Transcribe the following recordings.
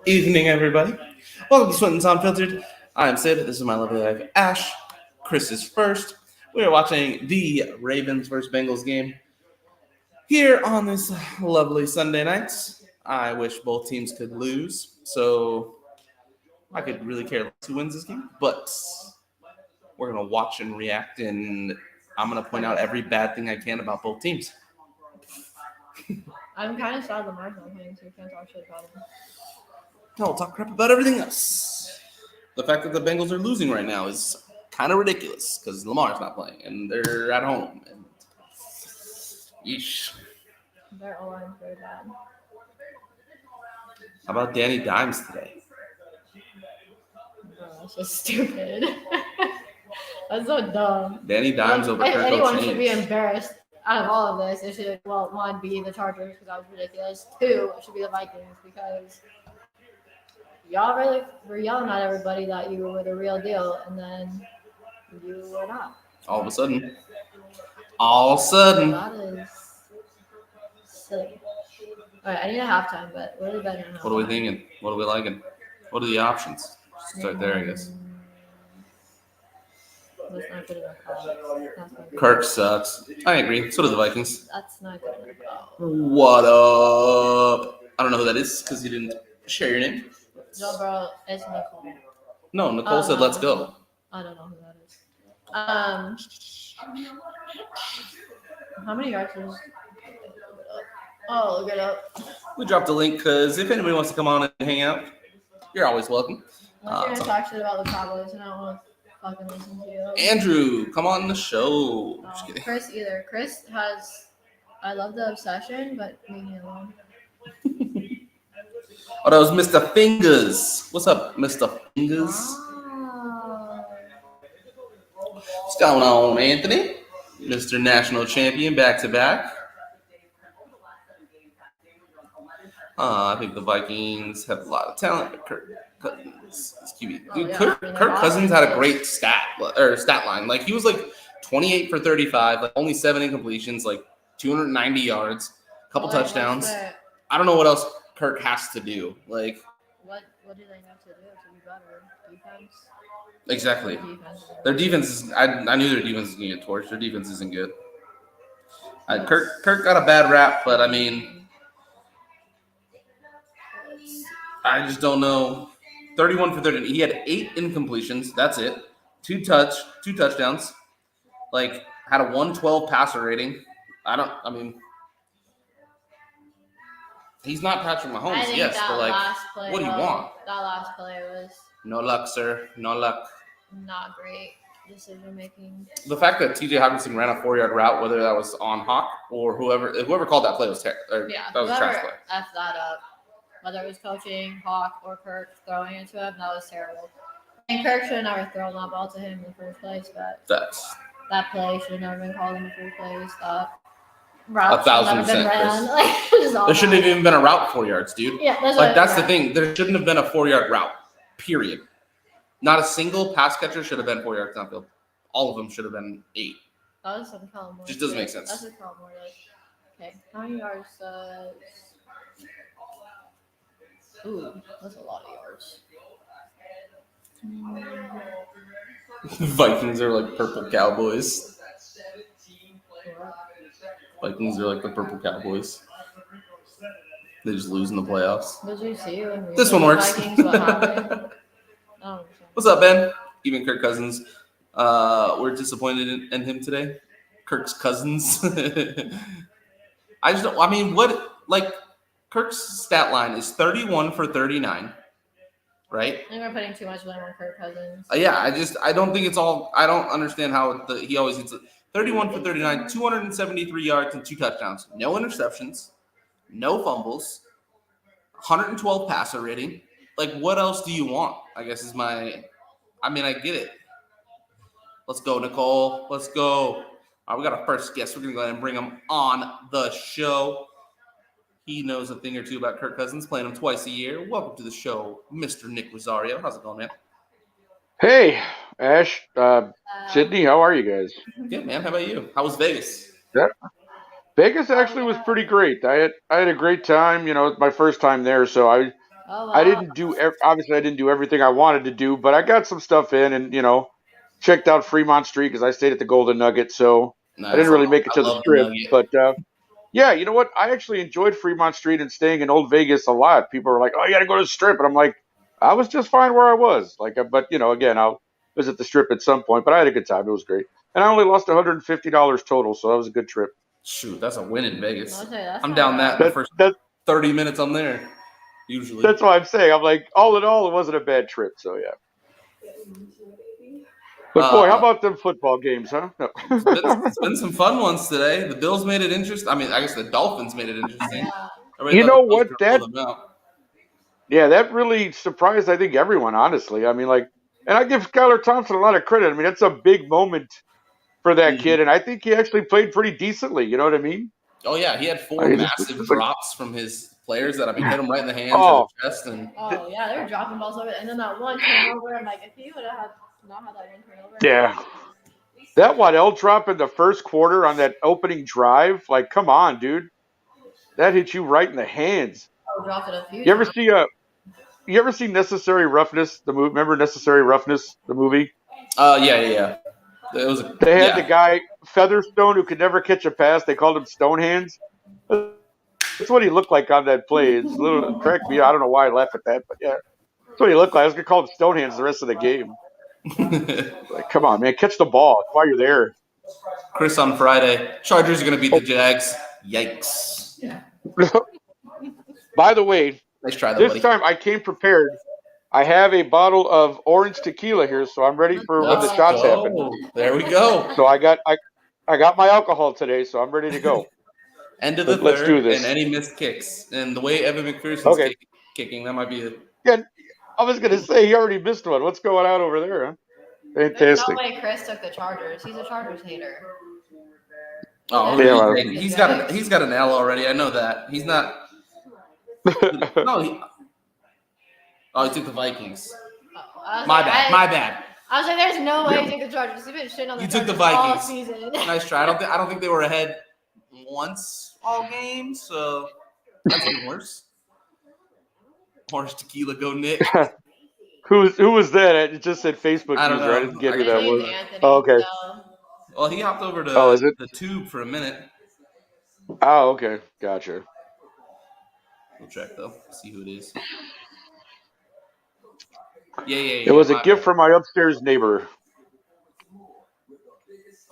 Evening, everybody. Welcome to Swinton's Unfiltered. I'm Sid. This is my lovely wife, Ash. Chris is first. We are watching the Ravens versus Bengals game here on this lovely Sunday night. I wish both teams could lose, so I could really care less who wins this game. But we're gonna watch and react, and I'm gonna point out every bad thing I can about both teams. I'm kind of sad Lamar's not playing, so we can't talk shit about him. No, we'll talk crap about everything else. The fact that the Bengals are losing right now is kind of ridiculous because Lamar's not playing and they're at home. And yeesh. Their O-line's very bad. How about Danny Dimes today? Oh, that's just stupid. That's so dumb. Danny Dimes over If Kirk anyone should be embarrassed out of all of this, it should, well, one, be the Chargers because that was ridiculous. Two, it should be the Vikings because y'all really were yelling at everybody that you were the real deal, and then you were not. All of a sudden. That is silly. All right, I need a halftime, but what are we betting on? What are we thinking? What are we liking? What are the options? Start there, I guess. That's not good enough. That's not good. Kirk sucks. I agree. So do the Vikings. That's not good enough. What up? I don't know who that is because you didn't share your name. No, bro, it's Nicole. No, Nicole said let's go. I don't know who that is. How many yards is? Oh, look it up. We dropped a link because if anybody wants to come on and hang out, you're always welcome. Unless you're gonna talk shit about the Cowboys, and I don't want to fucking listen to you. Andrew, come on the show. No, Chris either. Chris has. I love the obsession, but leave me alone. Oh, that was Mr. Fingers. What's up, Mr. Fingers? Wow. What's going on, Anthony? Mr. National Champion, back to back. I think the Vikings have a lot of talent, but Kirk Cousins, dude, Kirk Cousins had a great stat line. Like he was like 28 for 35, like only 7 incompletions, like 290 yards, a couple touchdowns. I don't know what else Kirk has to do. Like what do they have to do to be better? Defense? Exactly. Their defense is I knew their defense was gonna get torched. Their defense isn't good. Kirk got a bad rap, but I mean I just don't know. 31 for 30. He had 8 incompletions. That's it. 2 touchdowns. Like had a 112 passer rating. He's not Patrick Mahomes, yes, but like, what do you want? That last play was no luck, sir. No luck. Not great decision making. The fact that T.J. Hawkinson ran a 4-yard route, whether that was on Hawk or whoever called that play was terrible. Yeah, that was a trash play. F that up. Whether it was coaching, Hawk, or Kirk throwing it to him, that was terrible. And Kirk should have never thrown that ball to him in the first place, but that play should have never been called in the first place. That route 1,000%. There shouldn't have even been a route 4 yards, dude. Yeah, that's the thing. There shouldn't have been a 4-yard route, period. Not a single pass catcher should have been 4 yards downfield. All of them should have been 8. That was some Kellen Moore. Just doesn't make sense. That's a Kellen Moore. Okay, how many yards? Ooh, that's a lot of yards. Vikings are like purple Cowboys. Vikings are like the purple Cowboys. They just lose in the playoffs. Did you see when this one works? Vikings, what happened? What's up, Ben? Even Kirk Cousins. We're disappointed in him today. Kirk's cousins. Kirk's stat line is 31 for 39, right? I think we're putting too much blame on Kirk Cousins. I don't think it's all. I don't understand how he always gets 31 for 39, 273 yards and 2 touchdowns, no interceptions, no fumbles, 112 passer rating. Like, what else do you want? I guess is my. I get it. Let's go, Nicole. Let's go. All right, we got our first guest. We're gonna go ahead and bring him on the show. He knows a thing or two about Kirk Cousins, playing him twice a year. Welcome to the show, Mr. Nick Rosario. How's it going, man? Hey, Ash, Sydney, how are you guys? Good, man. How about you? How was Vegas? Yeah. Vegas actually was pretty great. I had a great time. You know, it's my first time there, so I Oh I wow. didn't do obviously I didn't do everything I wanted to do, but I got some stuff in, and checked out Fremont Street because I stayed at the Golden Nugget, so I Nice. didn't really make it I to the love the Strip. Nugget. But yeah, you know what? I actually enjoyed Fremont Street and staying in Old Vegas a lot. People were like, "Oh, you got to go to the Strip," and I'm like, I was just fine where I was. Like, but again, I'll visit the Strip at some point. But I had a good time. It was great, and I only lost $150 total, so that was a good trip. Shoot, that's a win in Vegas. I'll say that's I'm not down that bad. in the That first that 30 minutes I'm there, usually. that's why I'm saying. I'm like, all in all, it wasn't a bad trip. So yeah. But boy, how about them football games, huh? No. It's been some fun ones today. The Bills made it interesting. I mean, I guess the Dolphins made it interesting. Yeah. Everybody You thought know the Bills what? were going to pull them out. Yeah, that really surprised, I think, everyone, honestly. I mean, like, and I give Skylar Thompson a lot of credit. I mean, that's a big moment for that Mhm. kid, and I think he actually played pretty decently. You know what I mean? Oh, yeah. He had four Like, massive drops from his players that, I mean, hit him right in the hands or oh, the chest. And Oh yeah, they were dropping balls over, and then that one turnover. I'm like, if he would have had not had that one turnover. yeah. That Waddell drop in the first quarter on that opening drive, like, come on, dude. That hit you right in the hands. I dropped it a few You ever times. see Necessary Roughness, the movie? Remember Necessary Roughness, the movie? yeah. It was, They had the yeah. guy Featherstone who could never catch a pass. They called him Stonehands. That's what he looked like on that play. It's a little cracked me. I don't know why I laugh at that, but yeah, that's what he looked like. I was gonna call him Stonehands the rest of the game. Like, come on, man, catch the ball. That's why you're there. Chris on Friday. Chargers are going to beat the Jags. Yikes. By the way, Nice try, though, this buddy. time I came prepared. I have a bottle of orange tequila here, so I'm ready for when the Let's shots go. happen. There we go. So I got my alcohol today, so I'm ready to go. End of the Let's do third this. and any missed kicks. And the way Evan McPherson's Okay. kicking, that might be it. Yeah, I was gonna say he already missed one. What's going on over there? Huh? There's no Fantastic. way Chris took the Chargers. He's a Chargers hater. Oh, Yeah, well. he's got an L already. I know that. He's not. No, he took the Vikings. Oh, I was My like, bad. My bad. I was like, there's no way he took the Chargers. He's been shitting on the You took the Chargers all Vikings. season. Nice try. I don't think they were ahead once all game, so that's even worse. Orange tequila, go Nick. Who was that? It just said Facebook I don't user. know. I didn't get who His that name's was. Anthony, Oh, okay. so- Well, he hopped over to Oh, is it? the tube for a minute. Oh, okay. Gotcha. We'll check though. See who it is. Yeah. It was a gift from my upstairs neighbor.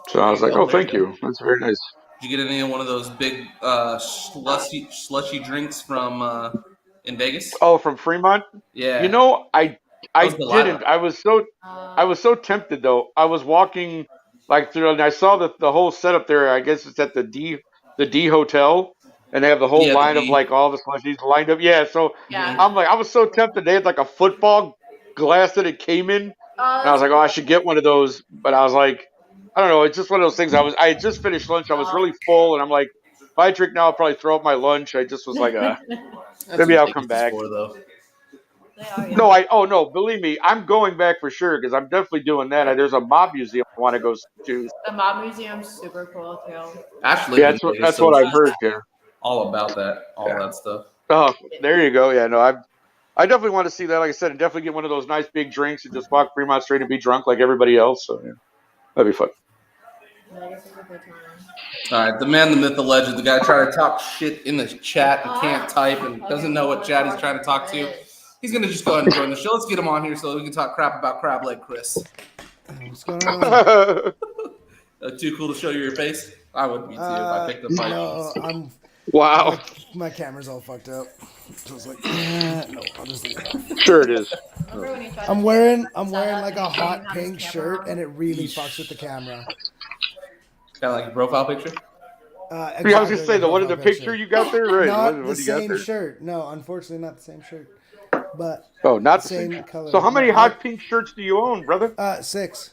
So I was like, oh, thank you. That's very nice. Did you get any of one of those big slushy drinks from in Vegas? Oh, from Fremont? Yeah. You know, I was the live didn't. one. I was so tempted though. I was walking like through, and I saw the whole setup there. I guess it's at the D Hotel, and they have the whole Yeah, the line of D. like all the slushies lined up. Yeah, so Yeah. I'm like, I was so tempted. They had like a football glass that it came in, and I was like, oh, I should get one of those. But I was like, I don't know. It's just one of those things. I had just finished lunch. I was really full, and I'm like, if I drink now, I'll probably throw up my lunch. I just was like, That's maybe what I'll Vegas come is back. for, though. They are, yeah. No, believe me, I'm going back for sure because I'm definitely doing that. There's a mob museum I want to go to. The Mob Museum's super cool too. Ashley, Yeah, that's what I've heard. Yeah. All about that, that stuff. Oh, there you go. Yeah, no, I definitely want to see that. Like I said, and definitely get one of those nice big drinks and just walk Fremont Street and be drunk like everybody else. So yeah, that'd be fun. Vegas is a good time. All right, the man, the myth, the legend, the guy trying to talk shit in the chat and can't type and doesn't know what chat he's trying to talk to. He's gonna just go ahead and join the show. Let's get him on here so we can talk crap about crab leg Chris. What's going on? Too cool to show you your face? I would be too if I picked up my No, Wow. my camera's all fucked up. So I was like, no, I'll just leave it off. Sure it is. Remember when you tried I'm to wearing set like up a hot and you didn't pink have his shirt, camera and on? it really fucks with the camera. Kind of like a profile picture. I was gonna say the one in the picture you got there, right? Not what the do you got same there? shirt. No, unfortunately, not the same shirt. But Oh, not the same same. color. So how many hot pink shirts do you own, brother? 6.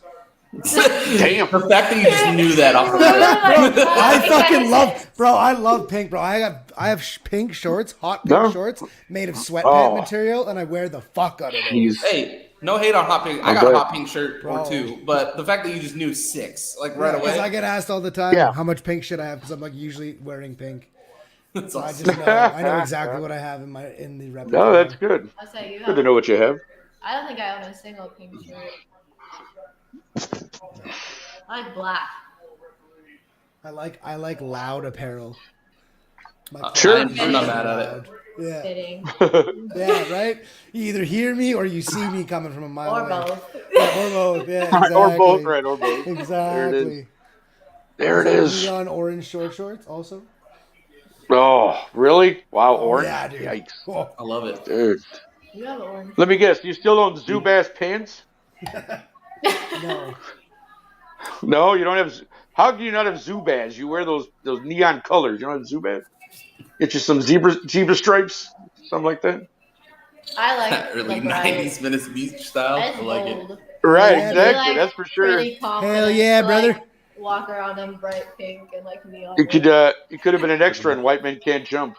Damn. The fact that you just knew that off the I fucking I love pink, bro. I have pink shorts, hot pink shorts made of sweatpant material, and I wear the fuck out of those. Hey, no hate on hot pink. I got a hot pink shirt or two, but the fact that you just knew 6, like right away. Because I get asked all the time how much pink should I have, because I'm like usually wearing pink. That's So I awesome. just know. I know exactly what I have in the repertoire. No, that's good. I'll say you Good have. to know what you have. I don't think I own a single pink shirt. I like black. I like loud apparel. My Sure. clothes I'm are not so mad at it. loud. Yeah. Fitting. Yeah, right? You either hear me or you see me coming from a mile Or away. both. Yeah, or both. Yeah, exactly. Or both, right? Or both. Exactly. There it is. You on orange shorts also? Oh, really? Wow, Oh, orange? yeah, dude. Yikes. Oh. I love it. Dude. You have orange. Let me guess. You still own Zubaz pants? No. No, you don't have. How do you not have Zubaz? You wear those neon colors. You don't have Zubaz? Get you some zebra stripes, something like that. I like Early the bright. 90s Venice Beach style. That's I like it. bold. Right, Yeah, exactly. Like, That's for sure. Pretty confident Hell yeah, to, brother. Like, walk around in bright pink and like neon. You could have been an extra in White Men Can't Jump.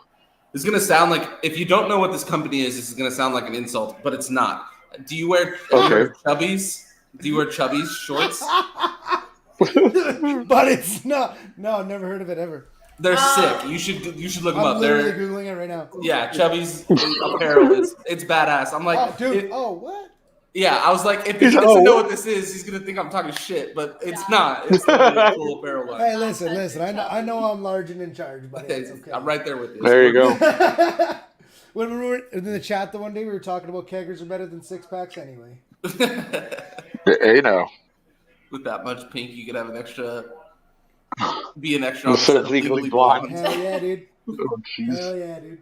It's gonna sound like if you don't know what this company is, this is gonna sound like an insult, but it's not. Do you wear Chubbies? Do you wear Chubbies shorts? But it's not. No, I've never heard of it ever. They're sick. You should look them I'm up. literally They're Googling it right now. Chubbies apparel. It's badass. I'm like, Oh, dude. What? yeah. I was like, if he doesn't know what this is, he's gonna think I'm talking shit. But it's not. It's a really cool apparel line. Hey, listen. I know I'm large and in charge, but it's okay. I'm right there with you. There you go. When we were in the chat the one day, we were talking about keggers are better than 6-packs anyway. Hey, now. With that much pink, you could have an extra. Be an extra. Instead of Legally Blonde. Hell yeah, dude. Oh, jeez. Hell yeah, dude.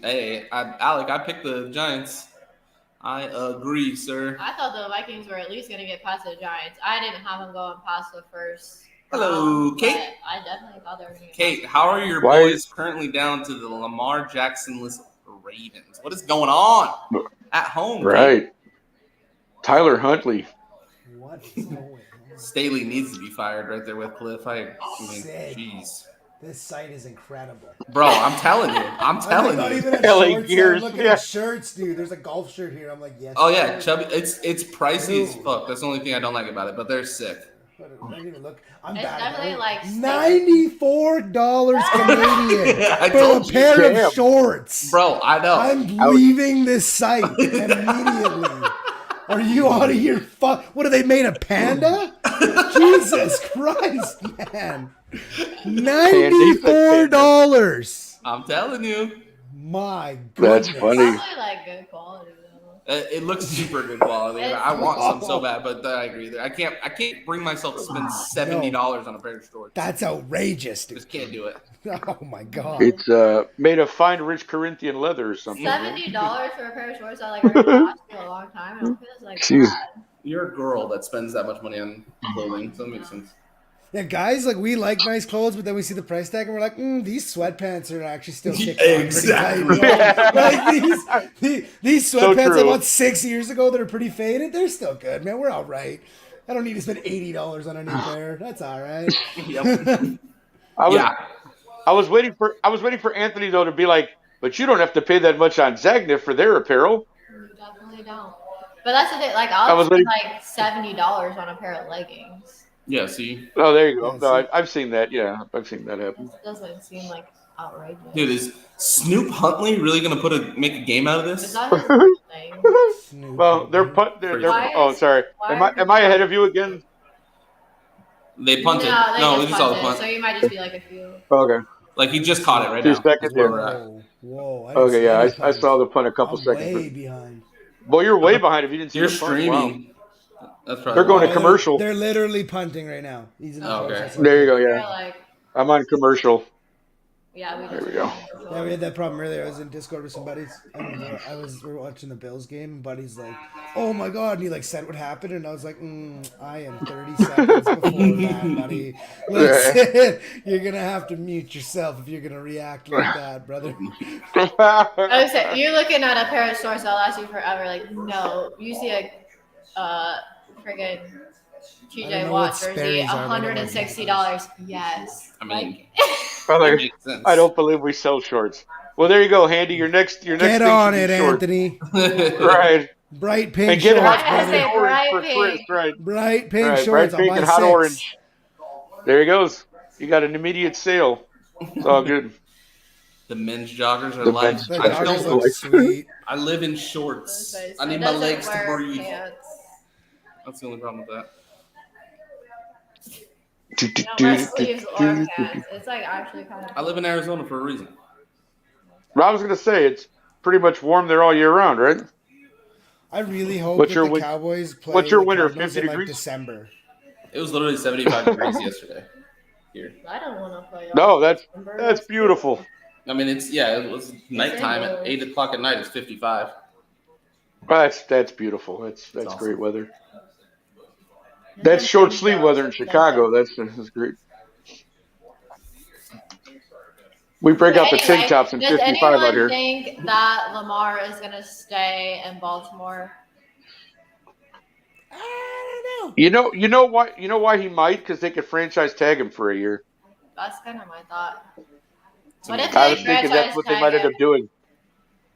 Hey, Alec, I picked the Giants. I agree, sir. I thought the Vikings were at least going to get past the Giants. I didn't have them going past the first. Hello, round, Kate. but I definitely thought they were going to get Kate, how are your Why- boys currently down to the Lamar Jackson-less Ravens? What is going on at home? Kate? Right. Tyler Huntley. What is going on? Staley needs to be fired right there with Cliff. I mean, Sick. jeez. This site is incredible. Bro, I'm telling you. I'm I'm telling not you. even at LA shorts. Gears, I'm looking yeah. at shirts, dude. There's a golf shirt here. I'm like, yes. Oh yeah, sir. Chubby. It's pricey as Ooh. fuck. That's the only thing I don't like about it. But they're sick. I didn't even look. I'm It's bad. definitely like $94 Canadian I for a told you. pair Damn. of shorts. Bro, I know. I'm leaving this site immediately. Are you out of here? Fuck! What are they made of? Panda? Jesus Christ, man! $94. I'm telling you. My goodness. That's funny. Probably like good quality though. It looks super good quality. I want some so bad, but I agree. I can't bring myself to spend $70 on a pair of shorts. That's outrageous, dude. Just can't do it. Oh my god. It's made of fine, rich Corinthian leather or something. $70 for a pair of shorts that like already last you a long time. I don't feel it's like Jeez. bad. You're a girl that spends that much money on clothing, so it makes sense. Yeah, guys, like we like nice clothes, but then we see the price tag and we're like, these sweatpants are actually still kicking on Exactly. pretty tight. Like these So sweatpants I true. bought 6 years ago that are pretty faded, they're still good, man. We're all right. I don't need to spend $80 on a new pair. That's all right. Yep. I was waiting for Anthony though to be like, but you don't have to pay that much on Zagnif for their apparel. You definitely don't. But that's the thing. Like I I'll was spend ready- like $70 on a pair of leggings. Yeah, see? Oh, there you go. Yeah, No, see? I've seen that. Yeah, I've seen that happen. It doesn't seem like outrageous. Dude, is Snoop Huntley really going to make a game out of It's this? not his thing. Snoop. Well, they're oh, sorry. Am I ahead of you again? They punted. No, they No, we just just saw the punted, punt. so you might just be like a few. Okay. Like, he just caught it right 2 now. seconds That's where there. we're at. Whoa. I didn't Okay, see yeah, any I punts. saw the punt a couple I'm seconds. way behind. Well, you're way behind if you didn't see You're the punt. Wow. streaming. That's probably They're going to why. commercial. They're literally punting right now. He's in the Oh, okay. process. There you go. They're Yeah, like, I'm on commercial. yeah, we There just we go. Yeah, we had that problem earlier. I was in Discord with some buddies, and we were watching the Bills game. And buddy's like, "Oh my god!" And he like said what happened, and I was like, "I am 30 seconds before that, buddy. Listen, you're gonna have to mute yourself if you're gonna react like that, brother." I was saying, you're looking at a pair of shorts that'll last you forever. Like, no, you see a friggin' I TJ don't know Watt what jersey, Sperry's are, but I don't $160. Yes. I mean, Brother, it makes sense. I don't believe we sell shorts. Well, there you go, Handy. Your next Get thing on should it, be shorts. Anthony. Right. Bright pink And get shorts, hot I pink say brother. and orange bright for Chris. pink. Right. Bright pink Right. shorts. Bright pink I'll and buy hot 6. orange. There he goes. You got an immediate sale. It's all good. The men's joggers are The light. men's The I joggers joggers don't. look sweet. I live in shorts. So I he need my doesn't legs to wear breathe. pants. That's the only problem with that. You don't wear sleeves or pants. It's like actually kind of. I live in Arizona for a reason. I was gonna say it's pretty much warm there all year round, right? I really hope What's that your the win- Cowboys play what's your the winter, Cardinals 50 in like degrees? December. It was literally 75 degrees yesterday here. I don't want to play. No, all that's December. that's beautiful. I mean, it was nighttime at 8 o'clock at night. It's 55. That's beautiful. That's awesome. great weather. And That's then short Bengals sleeve weather in are Chicago. That's great. We break out the tank tops in does 55 out anyone here. think that Lamar is going to stay in Baltimore? I don't know. You know why he might? Because they could franchise tag him for a year. That's kind of my thought. So What if I they was thinking that's franchise what they tag might end him? up doing.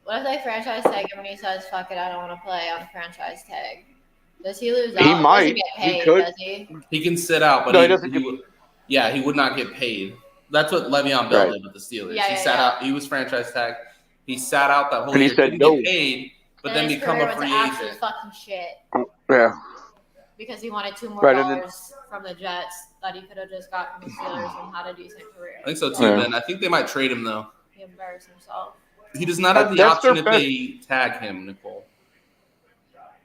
What if they franchise tag him and he says, "Fuck it, I don't want to play on franchise tag"? Does he lose out? He He might. doesn't get He paid, could. does he? He can sit out, but No, he he doesn't get- would. Yeah, he would not get paid. That's what Le'Veon Bell Right. did with the Steelers. Yeah, he yeah, sat yeah. out. He was franchise tagged. He sat out that whole And he year. said Didn't no. get paid, but And then his become career a was free absolute agent. fucking shit Yeah. because he wanted $2 more Right, and then- from the Jets that he could have just got from the Steelers and had a decent career. I think so too, Yeah. man. I think they might trade him though. He embarrassed himself. He does not have the That's their option if best- they tag him, Nicole.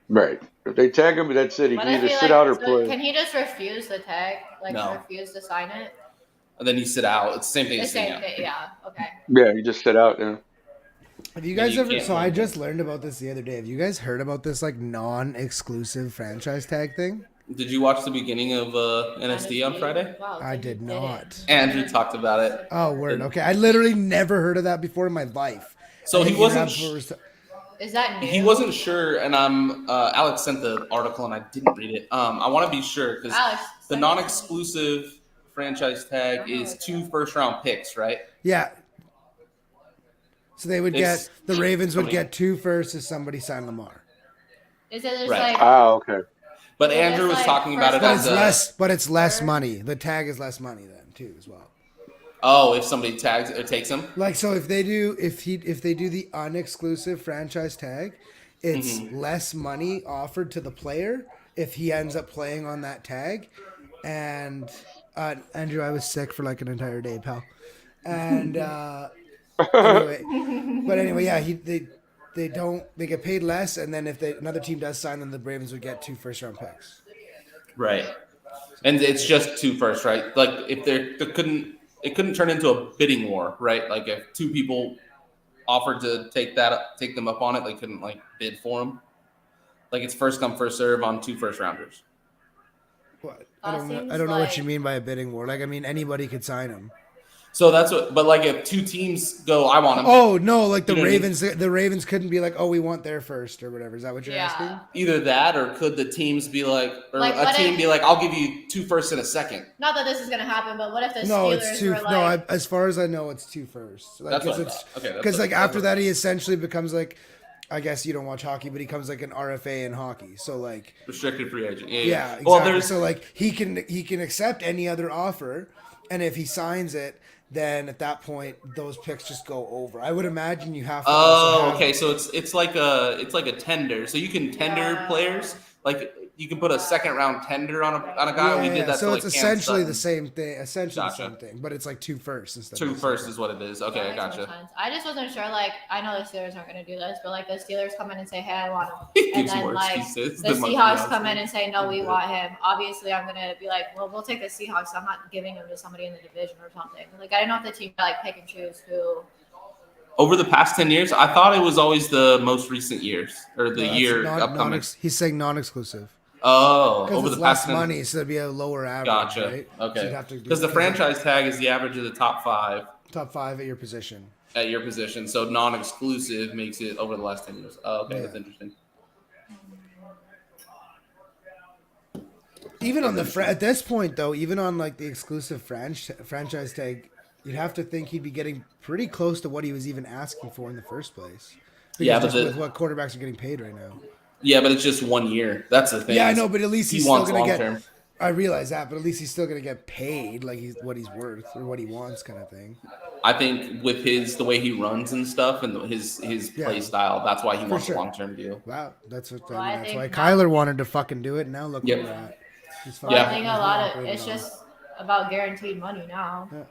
Right. If they tag him, that's it. He What can if either he sit out or so play. can he just refuse the tag? Like No. refuse to sign it? And then you sit out. It's the same thing The as sitting same out. thing, yeah. Okay. Yeah, you just sit out. Yeah. Have you Yeah, guys you ever? can't So I win. just learned about this the other day. Have you guys heard about this like non-exclusive franchise tag thing? Did you watch the beginning of NSD on Friday? Wow, so I you did not. Andrew talked about it. Oh, word. Okay, I literally never heard of that before in my life. So I he think you wasn't. have first- Is that new? He wasn't sure, and Alex sent the article, and I didn't read it. I want to be sure because Alex, the send non-exclusive franchise tag is 2 first-round picks, right? Yeah. So they would It's- get the Ravens would okay. get 2 firsts if somebody signed Lamar. it me. Is it just Right. like Ah, okay. But So Andrew it's was like talking about it first as round. a. But it's less money. The tag is less money then too as well. Oh, if somebody tags or takes him. Like so if they do if they do the unexclusive franchise tag, it's less money offered to the player if he ends up playing on that tag. And Andrew, I was sick for like an entire day, pal. And anyway, yeah, they get paid less, and then if another team does sign them, the Ravens would get 2 first-round picks. Right. And it's just 2 first, right? Like if it couldn't turn into a bidding war, right? Like if 2 people offered to take them up on it, they couldn't like bid for them. Like it's first come first serve on 2 first rounders. What? That I don't seems know what like- you mean by a bidding war. Like I mean anybody could sign him. So that's what. But like if 2 teams go, I want him. Oh no, like the You know what I mean? Ravens. The Ravens couldn't be like, oh, we want their first or whatever. Is that what you're asking? yeah? Either that, or could the teams be like, or Like, a what team if- be like, I'll give you 2 firsts and a second. Not that this is gonna happen, but what if the No, Steelers it's 2. were like, No, as far as I know, it's 2 firsts. Like, That's what I it's thought. Okay, that's because what- like after that, he essentially becomes like, I guess you don't watch hockey, but he becomes like an RFA in hockey. So like, Restricted free agent. Yeah. yeah, exactly. Well, there's So like he can accept any other offer, and if he signs it, then at that point those picks just go over. I would imagine you have to. also Oh, have- okay. So it's like a tender. So you can tender Yeah. players. Like you can put a second round tender on a guy. Yeah, We did that. so to, it's like, essentially Cam the Sutton. same thing. Essentially Gotcha. the same thing, but it's like 2 firsts instead. 2 of first is what it is. Okay, I That makes more gotcha. sense. I just wasn't sure. Like, I know the Steelers aren't going to do this, but like the Steelers come in and say, "Hey, I want him," He and gives then more like excuses the than Mark Seahawks Johnson. come in and say, "No, we Yeah. want him." Obviously, I'm going to be like, "Well, we'll take the Seahawks. I'm not giving him to somebody in the division or something." Like, I didn't know if the team could, like pick and choose who. Over the past 10 years, I thought it was always the most recent years or the No, year that's upcoming. he's saying non-exclusive. Oh, Because over it's the less past 10 money, so it'd be a lower average, Gotcha. right? So you'd Okay. have to do- Because the franchise tag is the average of the top 5 top 5 at your position. at your position. So non-exclusive makes it over the last 10 years. Oh, okay, Yeah. that's interesting. Even on the at this point though, even on like the exclusive franchise tag, you'd have to think he'd be getting pretty close to what he was even asking for in the first place. Because Yeah, but just the- with what quarterbacks are getting paid right now. Yeah, but it's just 1 year. That's the thing. Yeah, I is know, but at least he he's still wants gonna long get. term. I realize that, but at least he's still gonna get paid like what he's worth or what he wants, kind of thing. I think with the way he runs and stuff and his play Yeah. style, that's why he wants sure. a long-term deal. Wow, that's what. Well, I I mean, that's why think Kyler wanted to fucking do it. And now look Yep. where we're at. He's Well, Yeah. I think a lot of it's operating on. just about guaranteed money now. Yeah.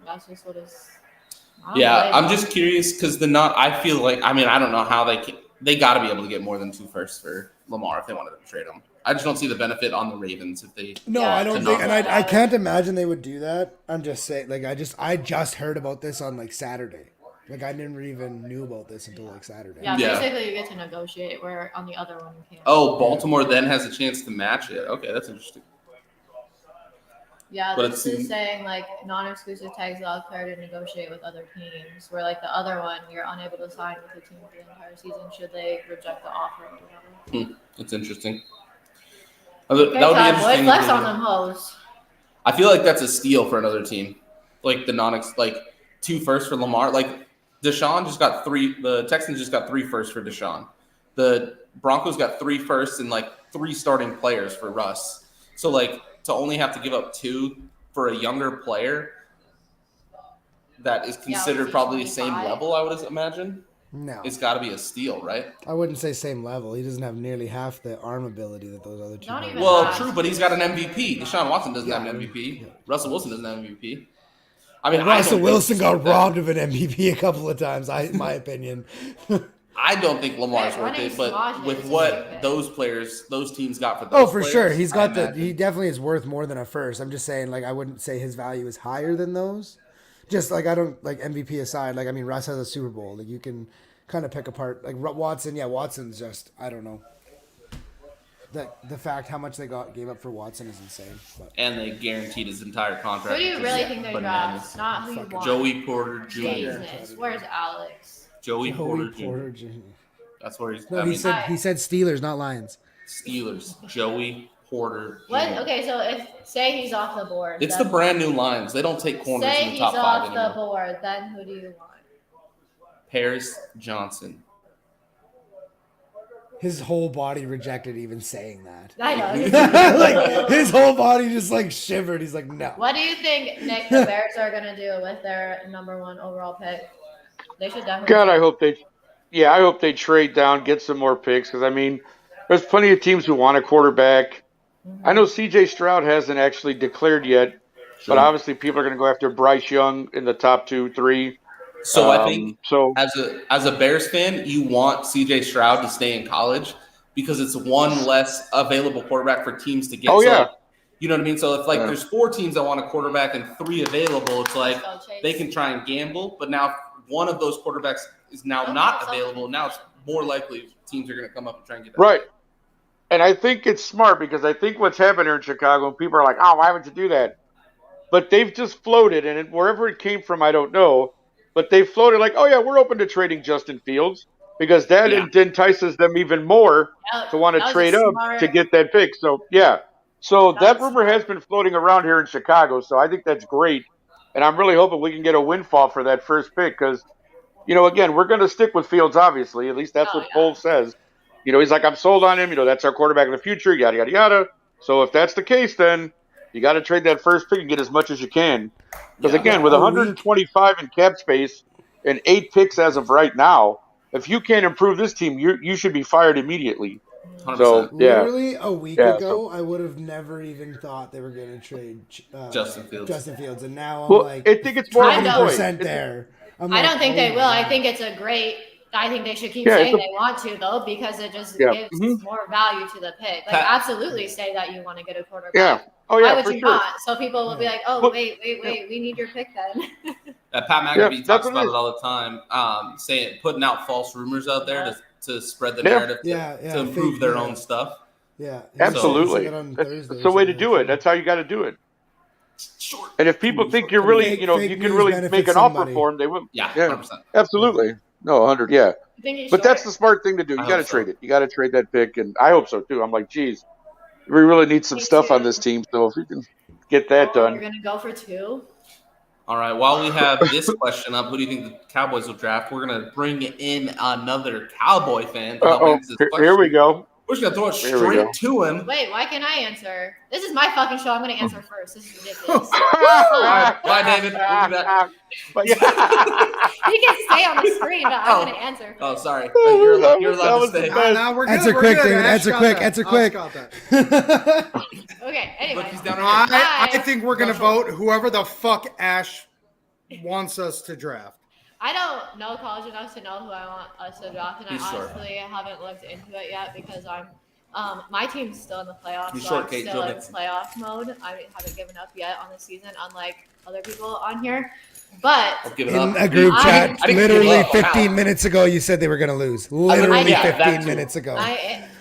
That's just what it's. I don't Yeah, blame I'm them. just curious because I feel like, I mean, I don't know how they got to be able to get more than 2 firsts for Lamar if they wanted to trade him. I just don't see the benefit on the Ravens if they. No, Yeah, I don't to think, not and do I that. can't imagine they would do that. I'm just saying, like, I just heard about this on like Saturday. Like, I never even knew about this until like Saturday. Yeah, Yeah. basically you get to negotiate where on the other one you can't. Oh, Baltimore then has a chance to match it. Okay, that's interesting. Yeah, But this it's- is saying like non-exclusive tags allow player to negotiate with other teams. Where like the other one, you're unable to sign with the team for the entire season should they reject the offer or whatever. That's interesting. That would Okay, be Todd, boy, interesting. flex if they- on them hoes. I feel like that's a steal for another team. Like the like 2 firsts for Lamar. Like Deshaun just got 3. The Texans just got 3 firsts for Deshaun. The Broncos got 3 firsts and like 3 starting players for Russ. So like to only have to give up 2 for a younger player that is considered he's probably the same 25. level, I would imagine. No, It's got to be a steal, right? I wouldn't say same level. He doesn't have nearly half the arm ability that those other two. Not have. even Well, that. true, but he's got an MVP. Deshaun Watson doesn't have an Yeah. MVP. Russell Wilson doesn't have an MVP. I mean, I Russell don't think Wilson it's got like that. robbed of an MVP a couple of times. In my opinion. I don't think Lamar's Hey, worth running it, but smashes with is what stupid. those teams got for those Oh, for players, sure. He's got I the. imagine. He definitely is worth more than a first. I'm just saying, like, I wouldn't say his value is higher than those. Just like I don't like MVP aside. Like, I mean, Russ has a Super Bowl. Like, you can kind of pick apart. Like Watson, yeah, Watson's just I don't know. The fact how much they gave up for Watson is insane. But And they guaranteed his entire contract. Who do you which really is think they bananas. draft? Not who you Fucking want. Joey Porter Jr. Jesus, where's Alex? Joey Porter Joey Jr. Porter Jr. That's where he's. No, I he mean, said Steelers, not Lions. Steelers. Joey Porter. Jr. What? Okay, so if say he's off the board, It's then- the brand new Lions. They don't take corners Say in the he's top 5 off the anymore. board, then who do you want? Paris Johnson. His whole body rejected even saying that. I know. Like his whole body just like shivered. He's like, no. What do you think, Nick, the Bears are gonna do with their number 1 overall pick? They should definitely. God, I hope they trade down, get some more picks because I mean, there's plenty of teams who want a quarterback. I know C.J. Stroud hasn't actually declared yet, but obviously people are going to go after Bryce Young in the top 2, 3. So I think so. as a Bears fan, you want CJ Stroud to stay in college because it's one less available quarterback for teams to get. Oh, So, yeah. like, you know what I mean? So if like Yeah. there's 4 teams that want a quarterback and 3 available, it's like So Chase- they can try and gamble. But now one of those quarterbacks is now Okay, not so- available. Now it's more likely teams are going to come up and try and get that. Right. And I think it's smart because I think what's happened here in Chicago, people are like, oh, why would you do that? But they've just floated, and wherever it came from, I don't know. But they floated like, oh, yeah, we're open to trading Justin Fields because that Yeah. entices them even more to want That to was a trade up smart- to get that pick. So, yeah. So That that was rumor has been floating around here in Chicago, so I think that's great. And I'm really hoping we can get a windfall for that first pick because, you know, again, we're going to stick with Fields, obviously. At least that's Oh, what yeah. Foles says. You know, he's like, I'm sold on him. You know, that's our quarterback in the future, yada, yada, yada. So if that's the case, then you got to trade that first pick and get as much as you can. Because, Yeah. again, with 125 in cap space and 8 picks as of right now, if you can't improve this team, you should be fired immediately. 100%. So, yeah. Literally a week Yeah, ago, I would have never even thought they were going to trade Justin Fields. and now I'm Well, like I think it's more of a Kind of. point. 20% there. I'm I like, don't think oh they my will. I God. think it's a great. I think they should keep Yeah, saying it's a- they want to though, because it just Yeah. gives Mhm. more value to the pick. Like, Pat- absolutely say that you want to get a quarterback. Yeah. Oh, Why yeah, would for you sure. not? So people will be like, "Oh, Well, wait, we need your pick then." Pat McAfee Yeah, talks that's what about it it is. all the time, saying putting out false rumors out there to spread the Yeah. narrative Yeah, to improve fake their news. own stuff. Yeah, Absolutely. That's the way to do it. That's how you got to do it. Short. And if people think you're really, Fake- you know, fake you can news really benefits make an offer somebody. for them, they will. Yeah, Yeah. 100%. Absolutely. No, 100, yeah. I think he's But short. that's the smart thing to do. You I got to hope so. trade it. You got to trade that pick, and I hope so too. I'm like, geez, we really need some Me stuff on too. this team. So if we can get that You're done, gonna go for 2. All right. While we have this question up, who do you think the Cowboys will draft? We're gonna bring in another Cowboy fan to help answer this question. here we go. Who We're just gonna throw it Here we go. straight to him. Wait, why can't I answer? This is my fucking show. I'm gonna answer first. This is ridiculous. Bye, David. We'll be back. But yeah. He can stay on the screen, but I'm gonna answer. Oh, first. sorry. That You're allowed to was stay. the best. Nah, we're good. Answer we're quick, good. David. Ash Answer got quick. that. Answer Ash quick. got that. Okay. Anyway, Look, he's down right here. I think we're gonna vote whoever the fuck Ash wants us to draft. I don't know college enough to know who I want us to draft, and He's I short. honestly haven't looked into it yet because my team's still in the playoffs, He's so short, I'm Kate. still Joe in Mixon. playoff mode. I haven't given up yet on the season, unlike other people on here. But I'll give it In up. a group I chat, didn't give literally up. 15 minutes ago, you said they were going to lose. literally- Literally yeah, 15 that too. minutes ago.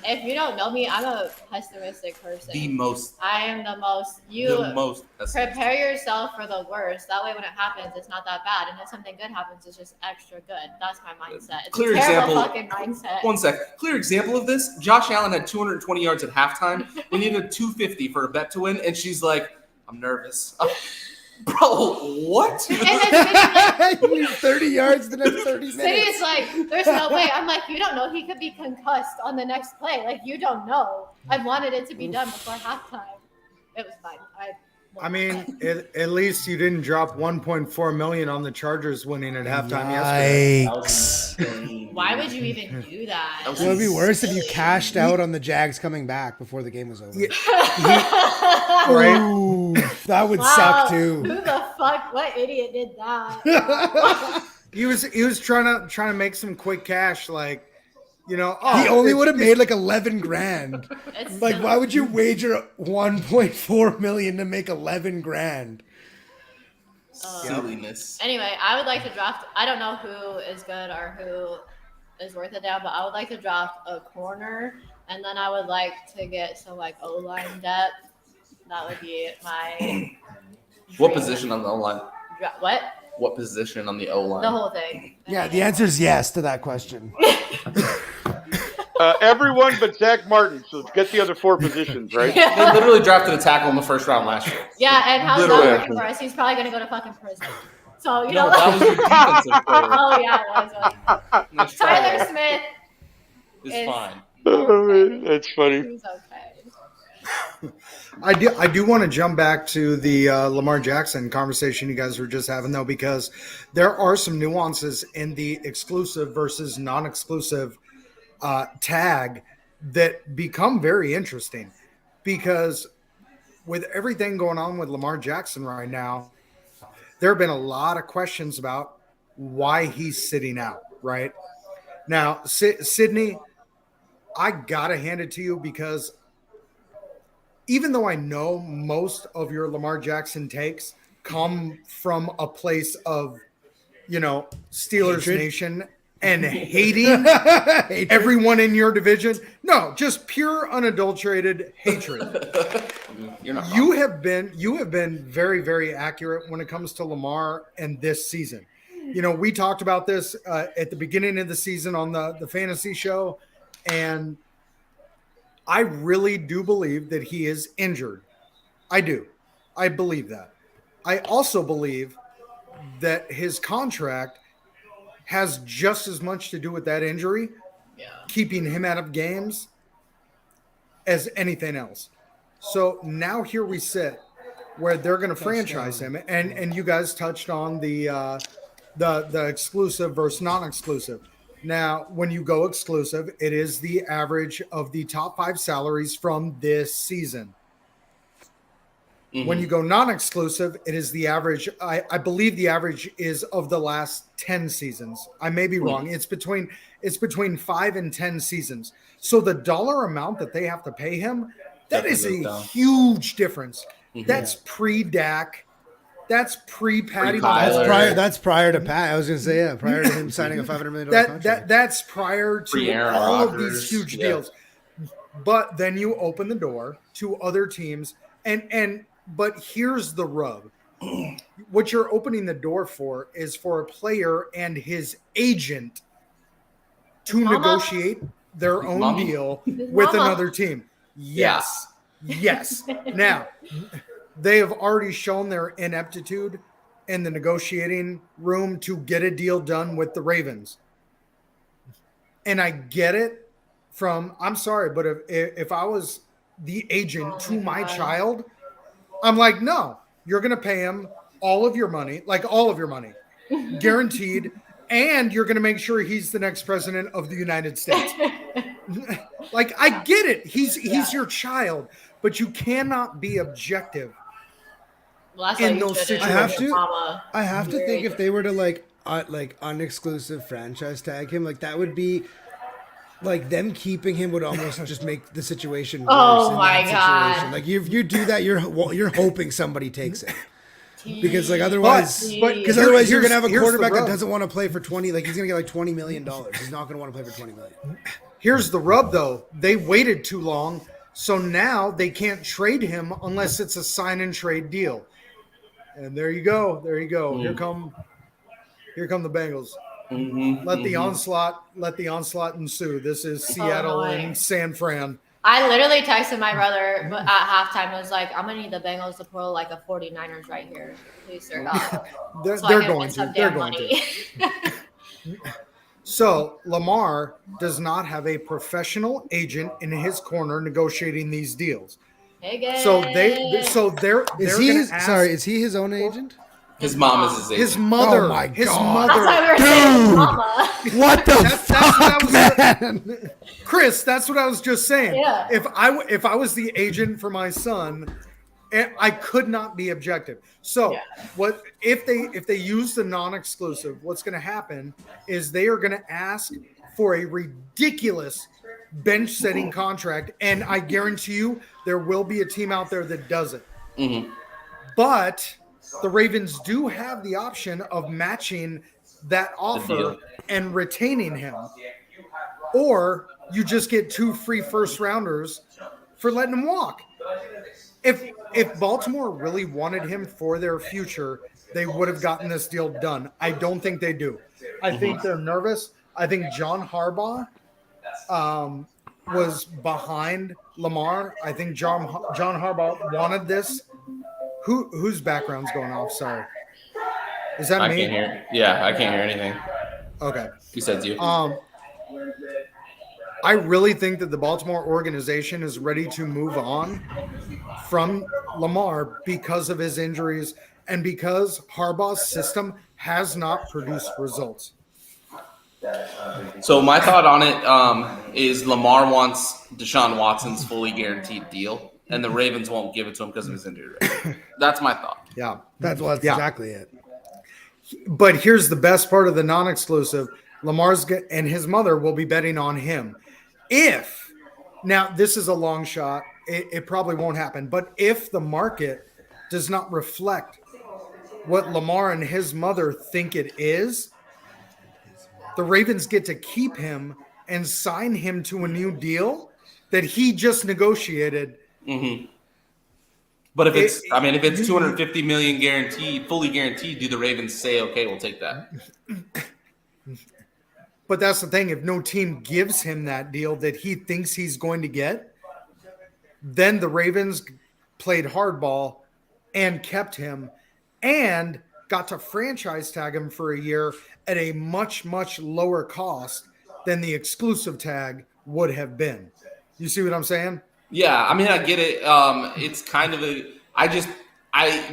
if you don't know me, I'm a pessimistic person. The most. I am the most. The most. Prepare yourself for the worst. That way, when it happens, it's not that bad. And if something good happens, it's just extra good. That's my mindset. It's Clear a terrible example- fucking mindset. 1 sec. Clear example of this. Josh Allen had 220 yards at halftime. We needed 250 for a bet to win, and she's like, "I'm nervous." Bro, what? And then You need 30 yards the next 30 City minutes. is like, there's no way. I'm like, you don't know. He could be concussed on the next play. Like, you don't know. I wanted it to be done before halftime. It was fine. I mean, at least you didn't drop 1.4 million on the Chargers winning at halftime yesterday. Yikes. Why would you even do that? was It would be worse if you cashed out on the Jags coming back before the game was over. Yeah. Right? Ooh, that would Wow, suck Who too. the fuck? What idiot did that? He was trying to make some quick cash, like, you know. He only would have made like 11 grand. It's Like, still- why would you wager 1.4 million to make 11 grand? Silliness. Anyway, I would like to draft. I don't know who is good or who is worth it down, but I would like to draft a corner, and then I would like to get some like O-line depth. That would be my. What dream. position on the O line? What? What position on the O The line? whole thing. Yeah, the answer is yes to that question. Everyone but Zach Martin. So let's get the other 4 positions, right? They literally drafted a tackle in the first round last year. Yeah, and how's Literally. that working for us? He's probably gonna go to fucking prison. So you No, know. that was your defensive player. Oh yeah, it was. Tyler Smith. is is- fine. That's funny. He's okay. I do want to jump back to the Lamar Jackson conversation you guys were just having, though, because there are some nuances in the exclusive versus non-exclusive tag that become very interesting. Because with everything going on with Lamar Jackson right now, there have been a lot of questions about why he's sitting out, right? Now, Sydney, I got to hand it to you because even though I know most of your Lamar Jackson takes come from a place of, you know, Steelers Hatred? Nation and hating Hatred. everyone in your division. No, just pure unadulterated hatred. You're not wrong. You have been very, very accurate when it comes to Lamar and this season. You know, we talked about this at the beginning of the season on the fantasy show, and I really do believe that he is injured. I do. I believe that. I also believe that his contract has just as much to do with that injury, keeping him out of games, as anything else. So now here we sit where they're going to franchise him, and you guys touched on the exclusive versus non-exclusive. Now, when you go exclusive, it is the average of the top 5 salaries from this season. Mhm. When you go non-exclusive, it is the average. I believe the average is of the last 10 seasons. I may be wrong. It's between 5 and 10 seasons. So the dollar amount that they have to pay him, that is Definitely a goes down. huge difference. Mhm. That's pre-Dak. That's pre-Patty Pre-Kyler. Mahomes. That's prior to Pat. I was gonna say, yeah, prior to him signing a $500 million contract. That's prior to Pre-Aaron all of Rodgers, these huge yeah. deals. But then you open the door to other teams, but here's the rub. What you're opening the door for is for a player and his agent to Mama? negotiate their own Mama? deal His with mama? another team. Yes. Yes. Now, they have already shown their ineptitude in the negotiating room to get a deal done with the Ravens. And I get it from, I'm sorry, but if I was the agent Oh to my my God. child, I'm like, no, you're going to pay him all of your money, guaranteed, and you're going to make sure he's the next president of the United States. Like, I get it. He's your child, but you cannot be objective. Well, that's In why you those should I have situations. to. Mama. I have to think if they were to like unexclusive franchise tag him, like that would be like them keeping him would almost just make the situation worse. Oh in my that situation. God. Like if you do that, you're hoping somebody takes it. Because like otherwise, But because otherwise you're gonna have a here's the quarterback that rub. doesn't want to play for 20. Like he's gonna get like $20 million. He's not gonna want to play for 20 million. Here's the rub, though. They waited too long, so now they can't trade him unless it's a sign and trade deal. And there you go. There you go. Here come the Bengals. Let the onslaught ensue. This is Seattle annoying. and San Fran. I literally texted my brother at halftime. I was like, I'm gonna need the Bengals to pull like a 49ers right here. Please, sir. They're, So I they're can going win to. some They're damn going money. to. So Lamar does not have a professional agent in his corner negotiating these deals. Hey, guys. So they're Is gonna he ask, is he his own agent? His mom is his agent. his mother. Oh my His God. That's mother. why we were saying his mama. What the That's what I fuck, was man? Chris, that's what I was just saying. Yeah. If I was the agent for my son, I could not be objective. So what if they use the non-exclusive? What's going to happen is they are going to ask for a ridiculous bench-setting contract, and I guarantee you there will be a team out there that does it. But the Ravens do have the option of matching that offer deal. and retaining him. Or you just get 2 free first rounders for letting him walk. If Baltimore really wanted him for their future, they would have gotten this deal done. I don't think they do. I think they're nervous. I think John Harbaugh was behind Lamar. I think John Harbaugh wanted this. Whose background's going off? Sorry. Is that I me? can't hear. Yeah, I can't hear anything. Okay. He said you. I really think that the Baltimore organization is ready to move on from Lamar because of his injuries and because Harbaugh's system has not produced results. So my thought on it is Lamar wants Deshaun Watson's fully guaranteed deal, and the Ravens won't give it to him because of his injury rate. That's my thought. Yeah. That's exactly it. But here's the best part of the non-exclusive. Lamar's and his mother will be betting on him. Now this is a long shot. It probably won't happen. But if the market does not reflect what Lamar and his mother think it is, the Ravens get to keep him and sign him to a new deal that he just negotiated. But if it's 250 million guaranteed, fully guaranteed, do the Ravens say, okay, we'll take that? But that's the thing. If no team gives him that deal that he thinks he's going to get, then the Ravens played hardball and kept him and got to franchise tag him for a year at a much, much lower cost than the exclusive tag would have been. You see what I'm saying? Yeah, I mean, I get it. It's kind of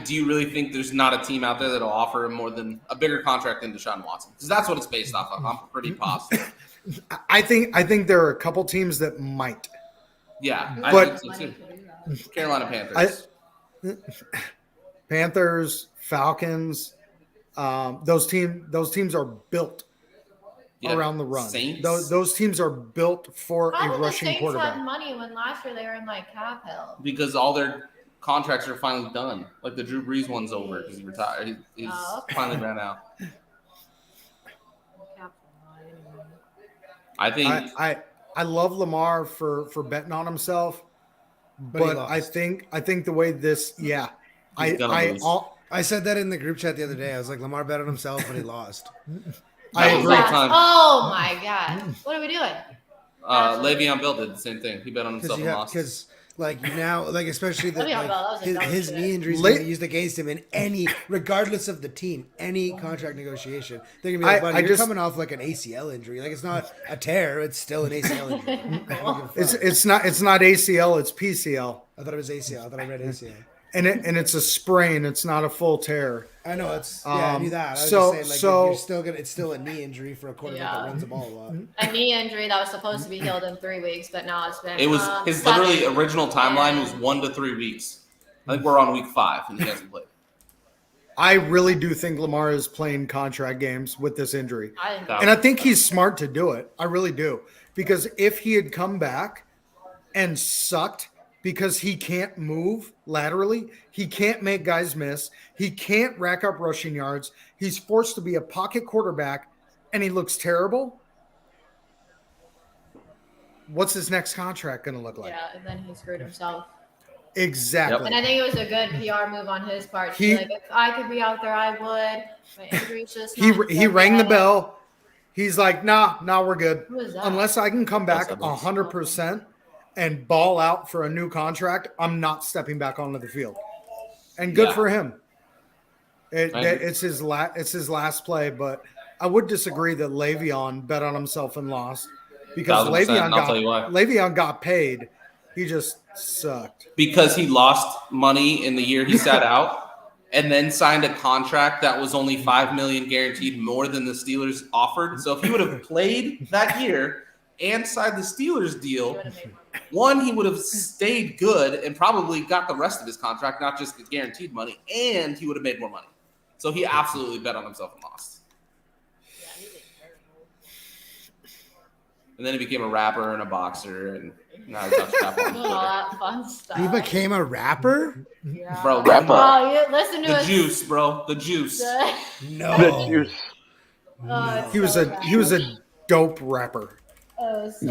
do you really think there's not a team out there that'll offer him more than a bigger contract than Deshaun Watson? Because that's what it's based off of. I'm pretty positive. I think there are a couple teams that might. Yeah, But- I think so too. Carolina Panthers. Panthers, Falcons, those teams are built Yeah, around the run. Saints. Those teams are built for How a did the rushing Saints quarterback. have money when last year they were in like cap hell? Because all their contracts are finally done. Like the Drew Brees one's over because he retired. He's okay. finally ran out. Cap hell. I think I love Lamar for betting on himself, But he but lost. I think the way this He's gonna lose. I said that in the group chat the other day. I was like, Lamar bet on himself, but he lost. I That was agree. all time. Oh my God. What are we doing? Le'Veon Bell did the same thing. He bet on himself and lost. Because Like now, like especially the, Le'Veon Bell, that was a dumb his shit. knee injuries Late- going to be used against him in any, regardless of the team, any contract negotiation. They're gonna be like, buddy, you're coming off like an ACL injury. Like it's not a tear, it's still an ACL injury. I don't give a fuck. It's not ACL, it's PCL, I thought it was ACL. I thought I read ACL. and it's a sprain. It's not a full tear. I know it's I knew that. I was so- just saying, like so- you're still gonna. It's still a knee injury for a quarterback that runs the ball a lot. A knee injury that was supposed to be healed in 3 weeks, but now it's been. It was his 7. literally original timeline was 1 to 3 weeks. I think we're on week 5 and he hasn't played. I really do think Lamar is playing contract games with this injury. I And I think he's smart to do it. I really do. Because if he had come back and sucked because he can't move laterally, he can't make guys miss, he can't rack up rushing yards, he's forced to be a pocket quarterback, and he looks terrible, what's his next contract going to look like? yeah, and then he screwed himself. Exactly. And I think it was a good PR move on his part. He- Like, if I could be out there, I would. My injury's just He not he good rang the yet. bell. He's like, nah, we're good. Who is that? Unless I can come back That's Evans. 100% and ball out for a new contract, I'm not stepping back onto the field. And good Yeah. for him. I agree. It's his last play, but I would disagree that Le'Veon bet on himself and lost because 1000%, and I'll tell you why. Le'Veon got paid. He just sucked. Because he lost money in the year he sat out and then signed a contract that was only $5 million guaranteed more than the Steelers offered. So if he would have played that year and signed the Steelers He deal, would've made more. one, he would have stayed good and probably got the rest of his contract, not just the guaranteed money, and he would have made more money. So he absolutely bet on himself and lost. Yeah, he did terrible. And then he became a rapper and a boxer, and now he's on strap Doing all that fun stuff. He became a rapper? Yeah. Bro, Rapper. Oh, you listen to the us. juice, bro, the juice. No. The juice. Oh, He was a dope rapper.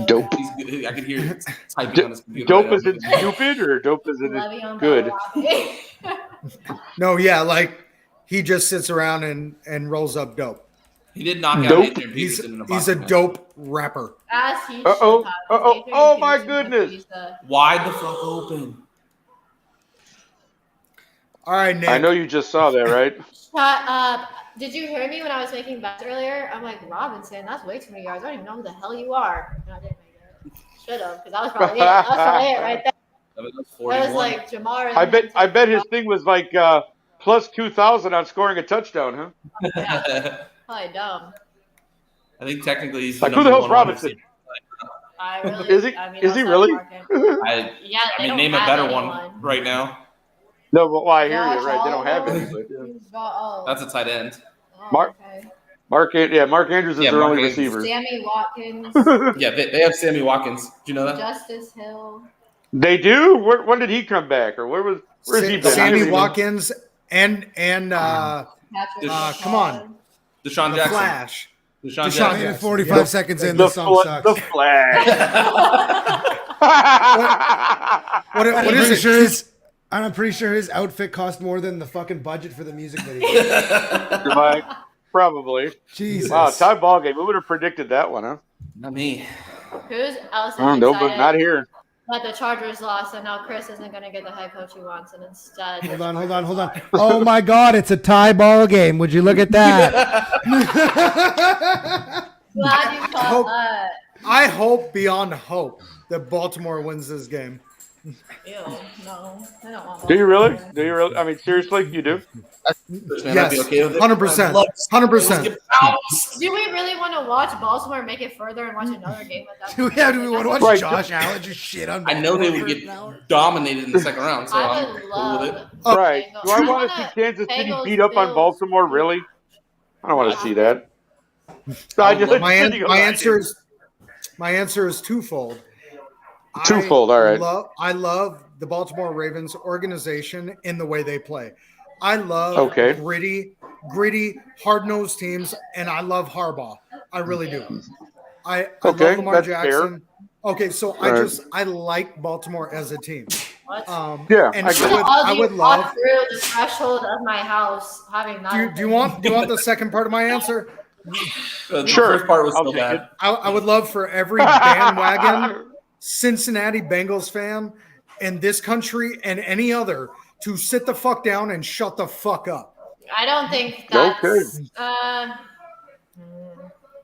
Dope. He's good. I can hear him typing on his computer. Dope right is in now. stupid or dope is in Le'Veon good? Bell. No, yeah, like he just sits around and rolls up dope. He did knock out Dope. Adrian He's Peterson in a he's a boxing match. dope rapper. As he Uh-oh. should have. Uh-oh. Adrian Oh, my Peterson goodness. he's the- Wide the fuck open. All right, Nick. I know you just saw that, right? Shut up. Did you hear me when I was making bets earlier? I'm like, Robinson, that's way too many yards. I don't even know who the hell you are. And I didn't make it. Should have, because that was probably it. That was probably it right there. That was That 41. was like Jamar. I bet his thing was like plus 2,000 on scoring a touchdown, huh? Yeah, probably dumb. I think technically he's Like, the who the number hell's one Robinson? I really, Is he- I mean, is he outside really? market. I Yeah, they mean, don't name a have better anyone. one right now. No, but why? I hear Josh you, right? They don't have Oliver. any. But, yeah. He's got- oh, That's a tight end. oh, Mark- okay. Mark Andrews is Yeah, their Mark only Andrews. receiver. Sammy Watkins, Yeah, they have Sammy Watkins. Do you know that? Justice Hill. They do. When did he come back, or where's he been? I Sammy haven't even- Watkins and Patrick. come on. Deshaun the Jackson. Flash. Deshaun Deshaun Jackson. Made it Jackson. 45 Yeah. seconds in. The, This song sucks. the Flash. What I'm is pretty it? sure I'm pretty sure his outfit cost more than the fucking budget for the music video. Right. Probably. Jesus. Wow, tie ball game. We would have predicted that one, huh? Not me. Who's else is I don't know, but excited not here. that the Chargers lost, and now Chris isn't going to get the head coach he wants, and instead. Hold on. Oh my God, it's a tie ball game. Would you look at that? Glad you caught that. I hope beyond hope that Baltimore wins this game. Ew, no, I don't want. Do you really? Baltimore. Do you really? I mean, seriously, you do? Man, I'd be Yes, okay with it. 100%. I'd love to see 100%. Bills get bounced. Do we really want to watch Baltimore make it further and watch another game with that? Do we want to watch Right. Josh Allen just shit on? I know they Baltimore would for get an hour? dominated in the second round, so I I'm would cool with it. love. Right. Bengals. Do I want to wanna- see Kansas City Bengals, beat up on Bills. Baltimore? Really? I don't want to see that. My answer is twofold. Twofold, all right. I love the Baltimore Ravens organization in the way they play. I love Okay. gritty, hard-nosed teams, and I love Harbaugh. I really do. I Okay, love Lamar that's Jackson. Okay, so right. I like Baltimore as a team. What? Yeah, and I so get it. I would love. walk through the threshold of my house having that. Do you want the second part of my answer? The Sure. first part was I'll so take bad. I would love for every bandwagon Cincinnati Bengals fan in this country and any other to sit the fuck down and shut the fuck up. I don't think that's. Okay.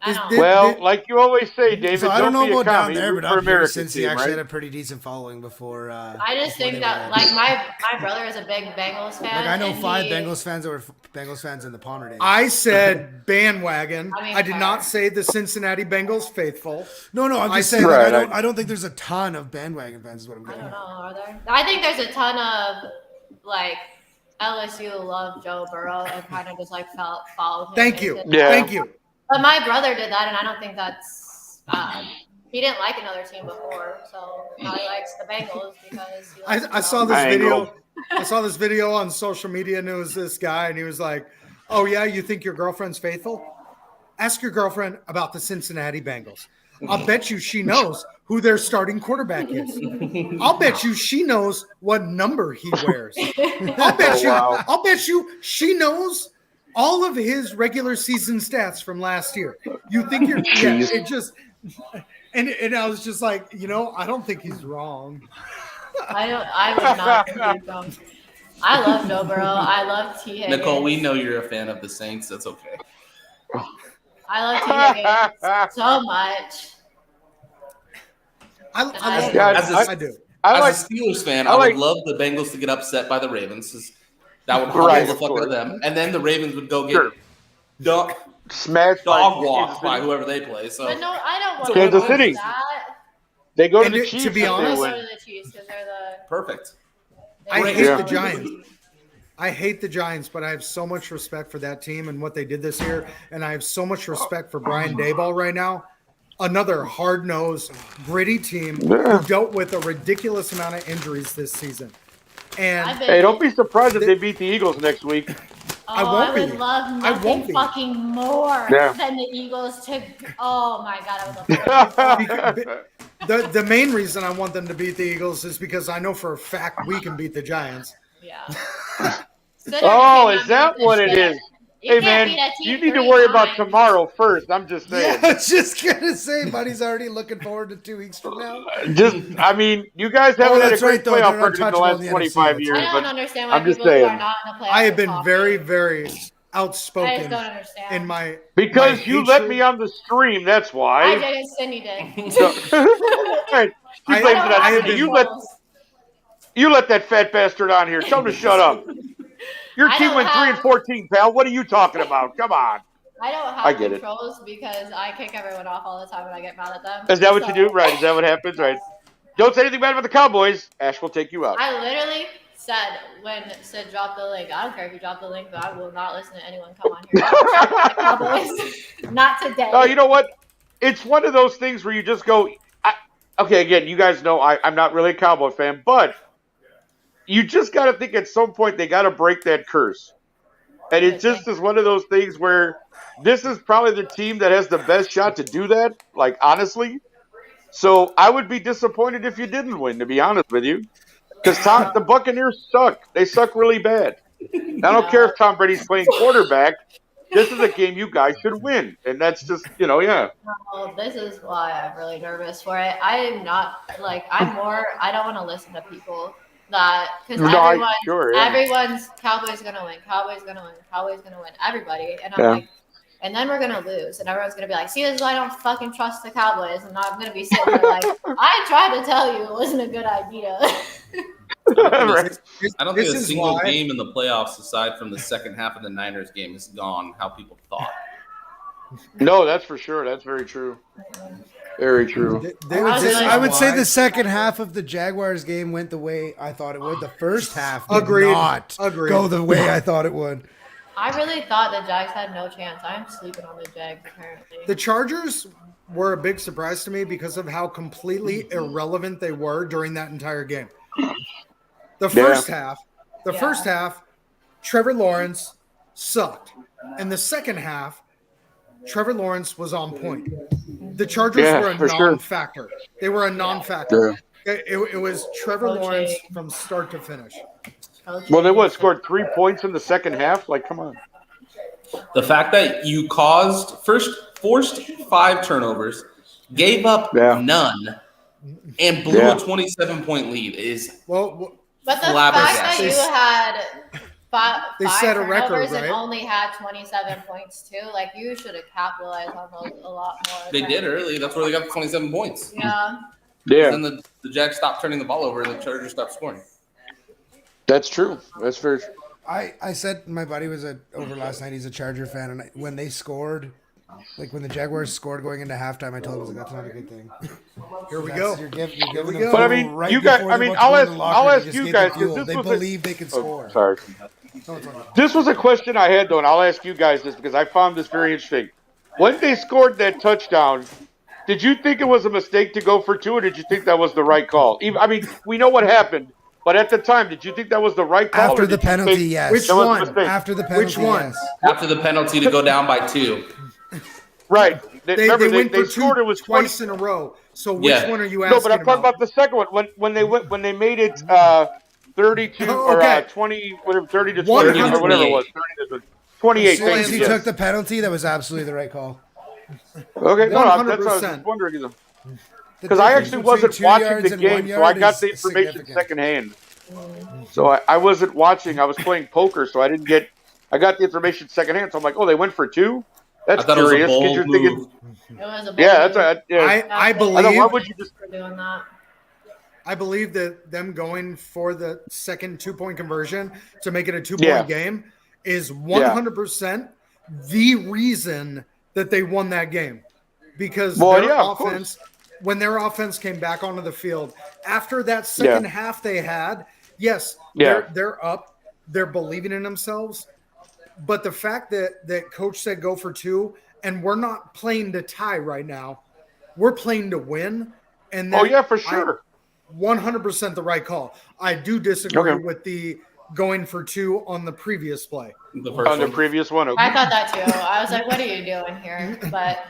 I don't. Well, like you always say, David, So I don't know be a about down commie. there, Root but for up here, America's since he team, actually right? had a pretty decent following before. I just before think they that, were- like, my brother is a big Bengals fan. like I know and 5 he- Bengals fans that were Bengals fans in the Palmer days. I said bandwagon. I I, mean, did not say the Cincinnati Bengals faithful. no, I'm I just saying. see- Like, Right, I don't think there's a ton of bandwagon fans. Is what I'm I getting. don't at. know. Are there? I think there's a ton of like LSU love Joe Burrow and kind of just like followed him. Thank you. into Yeah. Thank you. But my brother did that, and I don't think that's. He didn't like another team before, so now he likes the Bengals because he likes I saw this I ain't video. go. I saw this video on social media, and it was this guy, and he was like, "Oh yeah, you think your girlfriend's faithful? Ask your girlfriend about the Cincinnati Bengals. I'll bet you she knows who their starting quarterback is. I'll bet you she knows what number he wears. I'll bet you. wow. I'll bet you she knows all of his regular season stats from last year. You think you're? Yeah, Jeez. it just." And I was just like, I don't think he's wrong. I would not think he's wrong. I love Joe Burrow. I love T. Higgins. Nicole, we know you're a fan of the Saints. That's okay. I love T. Higgins so much. I love Yeah, him. I do. I As like. a Steelers fan, I I like- would love the Bengals to get upset by the Ravens. 'Cause that would humble Right, the of fuck out course. of them. And then the Ravens would go get Sure. dog Smashed by walked Kansas by City. whoever they play. So But no, I don't want Kansas to City. that. They go to And the to Chiefs. be if they I'm honest, gonna go win. to the Chiefs because they're perfect. I the. hate Yeah. the Giants. I hate the Giants, but I have so much respect for that team and what they did this year. And I have so much respect for Brian Daboll right now. Another hard-nosed, gritty team Yeah. who dealt with a ridiculous amount of injuries this season. And I've been, Hey, don't be surprised if they beat the Eagles next week. oh, I won't would be. love I nothing won't be. fucking more Yeah. than the Eagles to. Oh my god, I would love that. the main reason I want them to beat the Eagles is because I know for a fact we can beat the Giants. Yeah. Oh, is that what it is? Hey, man, you need to worry about tomorrow first. I'm just Yeah, saying. I was just gonna say, buddy's already looking forward to 2 weeks from now. You guys haven't had a that's great right, though. playoff They're record in the untouchable last in the NFC, 25 that's years. I don't But understand why I'm just people who saying. are not in the playoffs. I have been talk. very, very I just outspoken don't understand. in my because my you let hatred. me on the stream, that's I why. didn't. Cindy did. So- Right. She I- blames I it don't on I have have Cindy. been- You let that fat bastard on here. Tell him to shut up. Your I team don't went have- 3-14, pal. What are you talking about? Come on. I don't I have get it. controls because I kick everyone off all the time when I get mad at them. Is that what you So, do? Right. Is that what happens? Right. Don't say anything bad about the Cowboys. Ash will take you out. I literally said when Sid dropped the link, I don't care if you drop the link, but I will not listen to anyone come on here. The Cowboys. Not today. Oh, you know what? It's one of those things where you just go, okay, again, you guys know I'm not really a Cowboy fan, but you just got to think at some point they got to break that curse. And it just is one of those things where this is probably the team that has the best shot to do that, like, honestly. So I would be disappointed if you didn't win, to be honest with you. Because the Buccaneers suck. They suck really bad. I don't care if Tom Brady's playing quarterback. This is a game you guys should win. And that's just, yeah. Well, this is why I'm really nervous for it. I'm not like I don't want to listen to people that because everyone's Cowboys gonna win, Cowboys gonna win, Cowboys gonna win, everybody, and I'm like, and then we're gonna lose, and everyone's gonna be like, see, this is why I don't fucking trust the Cowboys, and I'm gonna be sitting there like, I tried to tell you it wasn't a good idea. Right. I don't think This a is single why- game in the playoffs, aside from the second half of the Niners game, is gone how people thought. No, that's for sure. That's very true. Very true. I would say the second half of the Jaguars game went the way I thought it would. The first half did Agreed. not Agreed. go the way I thought it would. I really thought the Jags had no chance. I'm sleeping on the Jags apparently. The Chargers were a big surprise to me because of how completely irrelevant they were during that entire game. The first half, Trevor Lawrence sucked. And the second half, Trevor Lawrence was on point. The Chargers were a non-factor. They were a non-factor. It was Trevor Lawrence from start to finish. Well, they scored 3 points in the second half? Like, come on. The fact that you forced 5 turnovers, gave up none, and blew Yeah. a 27-point lead is Well, But the fact that flabbergasted. you had They five set a record, turnovers right? and only had 27 points too, like you should have capitalized on those a lot more. They did early. That's where they got the 27 points. Yeah. Yeah, Then the Jags stopped turning the ball over and the Chargers stopped scoring. that's true. That's very true. I said my buddy was over last night. He's a Charger fan, and when they scored, like when the Jaguars scored going into halftime, I told him, I was like, "That's not a good thing." here we That's- go. You're giving we them go. But I fuel mean, right you guys. before I they're mean, about to I'll go in ask. the locker, I'll they ask just you gave guys them fuel. because They this was. believe they can score. Sorry. No, it's okay. This was a question I had though, and I'll ask you guys this because I found this very interesting. When they scored that touchdown, did you think it was a mistake to go for 2, or did you think that was the right call? I mean, we know what happened, but at the time, did you think that was the right call? After or the did you penalty, think yes. Which that was a one? mistake? After the penalty, Which one? yes. After the penalty to go down by 2. Right. They Remember, went they for scored. two It was twice 20. in a row. So which Yeah. one are you No, asking but I'm talking about the second one when they made it 32 Oh, okay. or 20, whatever, 30 to 20 or whatever it was. 30 to 28. So thank Once you, he yes. took the penalty, that was absolutely the right call. Okay, no, that's what I was 100%. just wondering. The Because I difference actually between wasn't 2 watching yards the and game, 1 so I yard got is the information significant. secondhand. So I wasn't watching. I was playing poker, so I didn't get. I got the information secondhand. So I'm like, oh, they went for 2. I That's thought it was a curious because bold you're move. thinking. It was a Yeah, bold that's right. Yeah. I I know. Why believe would you just? for doing that. I believe that them going for the second 2-point conversion to make it a 2-point Yeah. game is 100% the reason that they won that game. Because Well, their yeah, of offense, when their offense came back onto the field, after that second half they had, yes, Yeah. they're up, they're believing in themselves. But the fact that coach said go for 2, and we're not playing to tie right now, we're playing to win. And Oh that yeah, for sure. 100% the right call. I do disagree Okay. with the going for 2 on the previous play. The first On the one. previous one. Okay. I thought that too. I was like, what are you doing here? But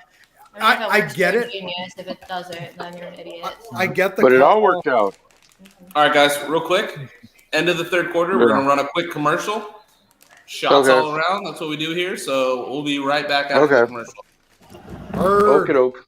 I if it get works, it. you're a genius. If it doesn't, then you're an idiot. I get the But it call. all worked out. All right, guys, real quick. End of the third quarter, we're going to run a quick commercial. Shots Okay. all around. That's what we do here. So we'll be right back after the Okay. commercial. Heard. Okie doke.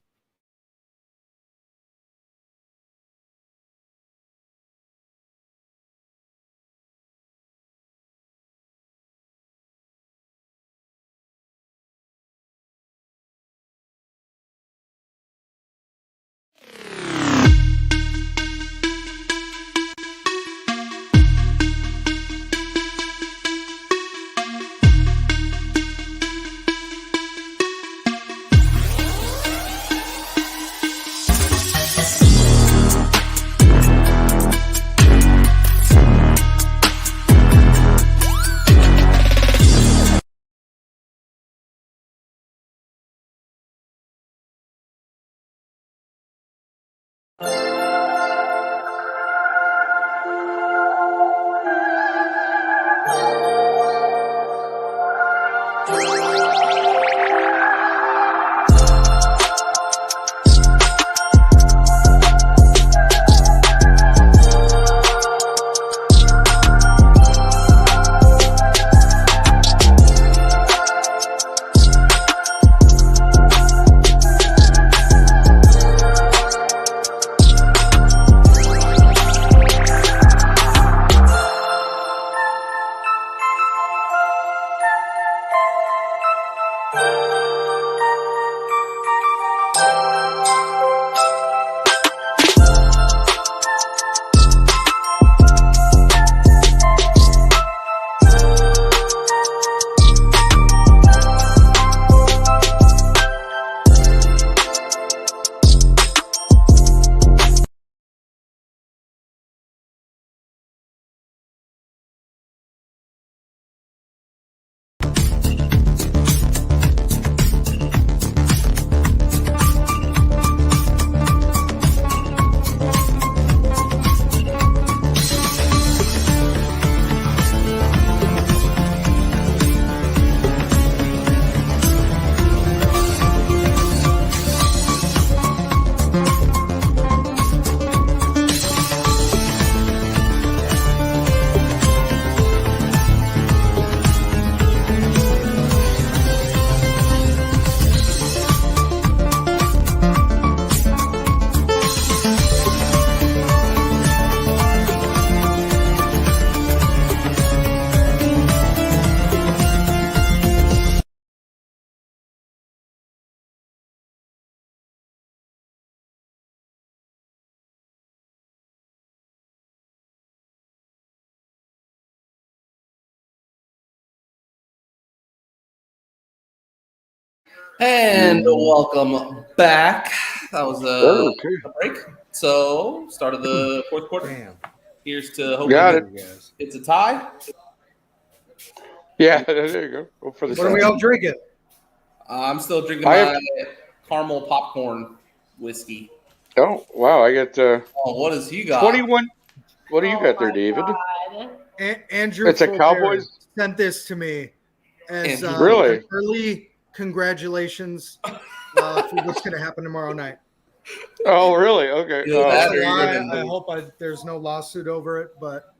And welcome back. That was Okay. a break. So, start of the fourth quarter. Damn. Here's to hoping Got it. it's a tie. Yeah, there you go. Go for the What are we all drinking? I'm still drinking I my have- caramel popcorn whiskey. Oh, wow. I got Oh, what does he got? 21. What do you Oh got there, my David? God. Andrew It's a Fulker Cowboys? sent this to me as Andrew. Really? an early congratulations for what's going to happen tomorrow night. Oh, really? Okay. Feel that, or you're I gonna- hope there's no lawsuit over it, but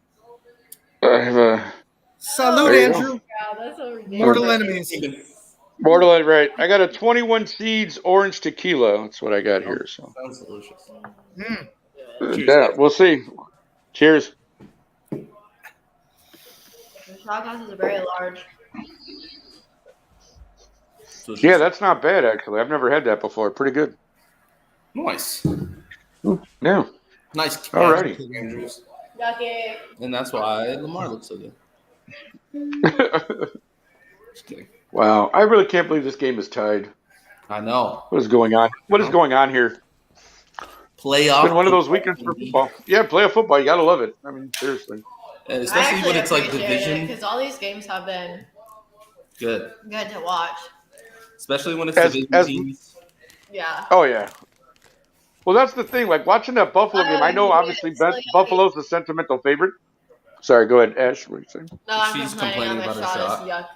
I have a salute, There you go. Andrew. God, that's so ridiculous. Mortal enemies. Borderline right. I got a 21 seeds orange tequila. That's what I got here. So Sounds delicious. Mm. Cheers, yeah, guys. we'll see. Cheers. The shot glass is very large. Delicious. Yeah, that's not bad actually. I've never had that before. Pretty good. Nice. Yeah. Nice. Alrighty. catch, Andrews. Yucky. And that's why Lamar looks so good. Just kidding. Wow. I really can't believe this game is tied. I know. What is going on? What is going on here? Playoff. It's been one of those weekends for football. Yeah, playoff football. You gotta love it. I mean, seriously. And especially when it's like division. Because all these games have been Good. good to watch. Especially when it's As- division as- teams. Yeah. Oh yeah. Well, that's the thing. Like watching that Buffalo game, I know obviously it's like- Buffalo's the sentimental favorite. Sorry, go ahead, Ash. What are you saying? No, I'm She's complaining on complaining the about her shot.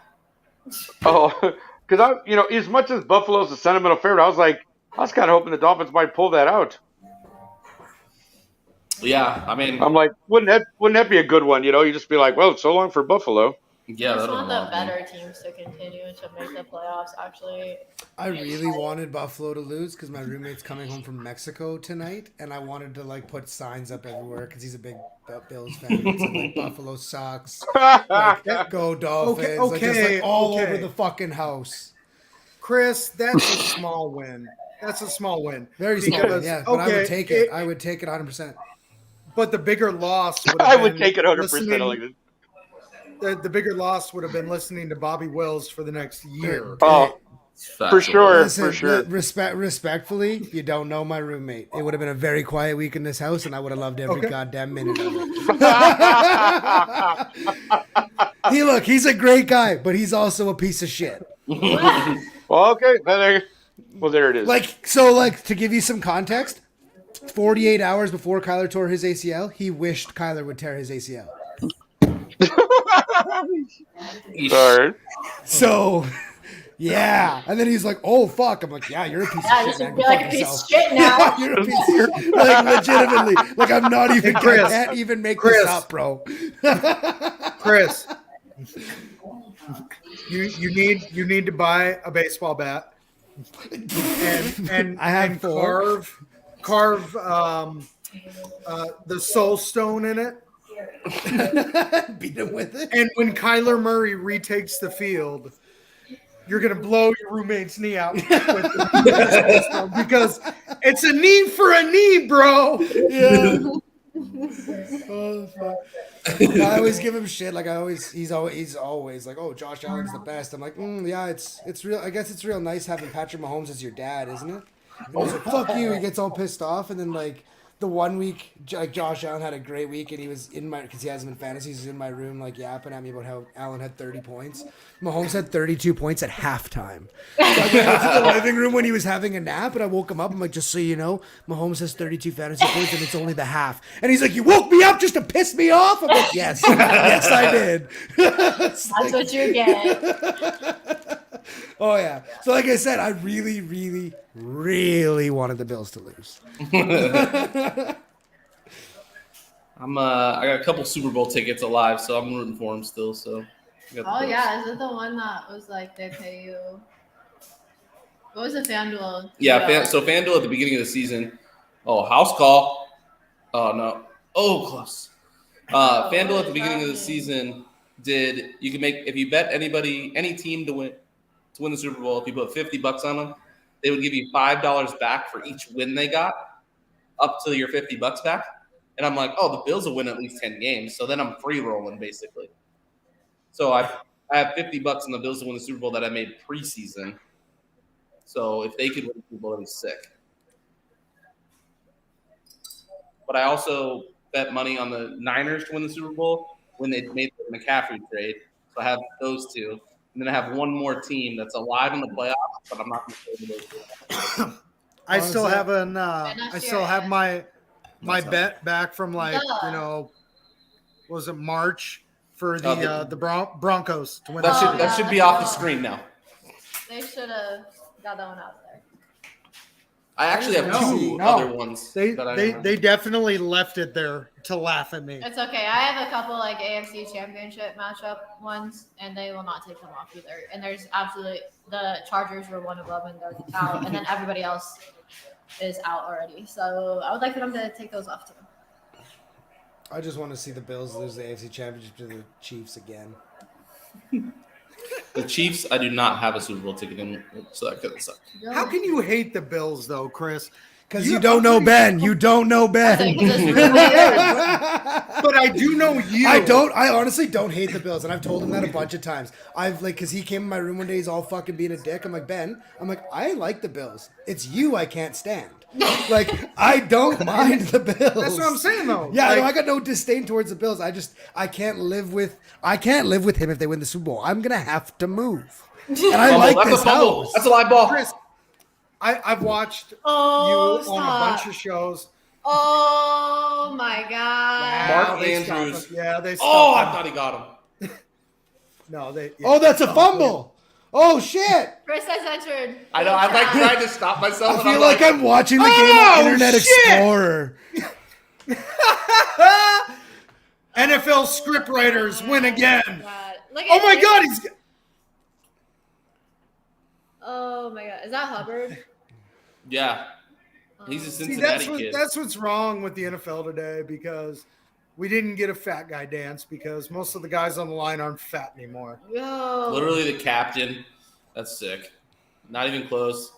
Is yuck. Oh, because as much as Buffalo's the sentimental favorite, I was kind of hoping the Dolphins might pull that out. Yeah, I mean, I'm like, wouldn't that be a good one? You just be like, well, so long for Buffalo. yeah, I just that'll want be the long. better teams to continue to make the playoffs. Actually, I really wanted Buffalo to lose because my roommate's coming home from Mexico tonight, and I wanted to like put signs up everywhere because he's a big Bills fan. It said, like Buffalo sucks, like, go Dolphins, like, just like all okay. over the fucking house. Chris, that's a small win. That's a small win. Very small, Because, yeah. But I would okay, take it. I would take it 100%. But the bigger loss would I have would been take it 100%. I listening- like it. the bigger loss would have been listening to Bobby Wills for the next year. Oh, Factual. for sure, Listen, for sure. respectfully, you don't know my roommate. It would have been a very quiet week in this house, and I would have loved every goddamn minute of it. He's a great guy, but he's also a piece of shit. Well, okay, there it is. Like to give you some context, 48 hours before Kyler tore his ACL, he wished Kyler would tear his ACL. All right. So, yeah. And then he's like, "Oh fuck!" I'm like, "Yeah, you're a piece yeah, of you shit, should man. be Go like fuck a piece yourself." of shit now. You're a piece of shit. Like legitimately. Like I'm not even. Hey, Chris. I can't even make Chris. this up, bro. Chris, you need to buy a baseball bat and I have and 4. carve the soul stone in it. Beat him with it. And when Kyler Murray retakes the field, you're gonna blow your roommate's knee out with the soul stone because it's a knee for a knee, bro. Yeah. Oh, fuck. I always give him shit. Like he's always like, "Oh, Josh Allen's the best." I'm like, "Yeah, it's real. I guess it's real nice having Patrick Mahomes as your dad, isn't it?" And he's like, "Fuck you." He gets all pissed off, and then like the one week, like Josh Allen had a great week, and he was in my because he has him in fantasy. He's in my room like yapping at me about how Allen had 30 points. Mahomes had 32 points at halftime. So I went out to the living room when he was having a nap, and I woke him up. I'm like, "Just so you know, Mahomes has 32 fantasy points, and it's only the half." And he's like, "You woke me up just to piss me off?" I'm like, "Yes, yes, I did." That's what you get. Oh yeah. So like I said, I really, really, really wanted the Bills to lose. I got a couple Super Bowl tickets alive, so I'm rooting for them still. So. I got the Oh Bills. yeah, is it the one that was like they pay you? What was the FanDuel? Yeah. So FanDuel at the beginning of the season. Oh, house call. Oh no. Oh, close. FanDuel at the beginning of the season you can make if you bet any team to win the Super Bowl, if you put $50 on them, they would give you $5 back for each win they got, up to your $50 back. And I'm like, oh, the Bills will win at least 10 games, so then I'm free rolling basically. So I have $50 on the Bills to win the Super Bowl that I made preseason, So if they could win the Super Bowl, that'd be sick. But I also bet money on the Niners to win the Super Bowl when they made the McCaffrey trade. So I have those two. And then I have one more team that's alive in the playoffs, but I'm not going to say those. I still Honestly, haven't. that's I still have my That's bet back from Duh. was it March for the Broncos to win. That the should Super that Bowl. should be off the screen now. They should have got that one out there. I actually have two No. other ones. They that I they remember. they definitely left it there to laugh at me. It's okay. I have a couple like AFC Championship matchup ones, and they will not take them off either. And there's absolutely the Chargers were one of them, and they're out, and then everybody else is out already. So I would like for them to take those off too. I just want to see the Bills lose the AFC Championship to the Chiefs again. The Chiefs, I do not have a Super Bowl ticket in, so that could suck. How can you hate the Bills though, Chris? Because you don't know Ben. You don't know Ben. Because it's really weird. But I do know you. I honestly don't hate the Bills, and I've told him that a bunch of times. Because he came in my room one day, he's all fucking being a dick. I'm like, Ben, I like the Bills. It's you I can't stand. Like, I don't mind the Bills. That's what I'm saying though. Yeah, Like, no, I got no disdain towards the Bills. I can't live with him if they win the Super Bowl. I'm gonna have to move. And I like That's this a fumble. house. That's a live ball. Chris, I've watched Oh, you on a stop. bunch of shows. Oh my god. Mark they stopped Andrews. him. Yeah, they Oh, I stopped thought he got him. him. No, they. Oh, that's a fumble. Oh shit. Chris has entered. I know. I'm like trying to stop myself. I and feel I'm like I'm watching the game Oh, on Internet shit! Explorer. NFL scriptwriters win again. God. Look Oh at my this. God, he's. Oh my god. Is that Hubbard? Yeah, he's a See, Cincinnati kid. that's what's wrong with the NFL today because we didn't get a fat guy dance because most of the guys on the line aren't fat anymore. Yo. Literally the captain. That's sick. Not even close.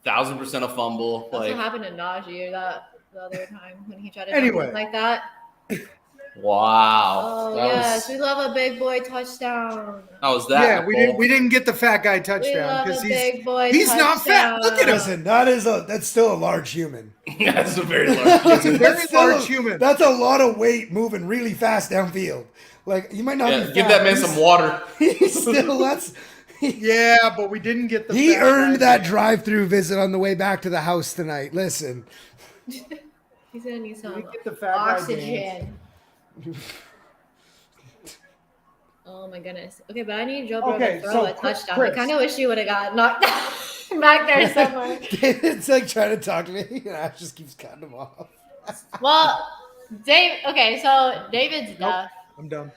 1,000% a fumble. That's Like, what happened to Najee the other time when he tried to Anyway. do like that. wow. Oh That yes, was, we love a big boy touchdown. that was that. Yeah, Nicole. we didn't get the fat guy We touchdown love because a big boy. he's not fat. touchdown. Look at him. Listen, that's still a large human. That's a very large. It's a very That's still large human. That's a lot of weight moving really fast downfield. Like, you might not Yeah, be give fat, that man but some water. he's still, Yeah, but we didn't get the. he fat earned guy that drive-through visit on the way back to the house tonight. Listen. He's gonna need some We get the fat guy oxygen. Oh my goodness. Okay, but I need Joe Burrow Okay, to throw so a touchdown. Chris. I kind of wish he would have got knocked back there somewhere. David's like trying to talk to me, and Ash just keeps cutting him off. Well, Dave. Okay, so David's deaf. I'm done.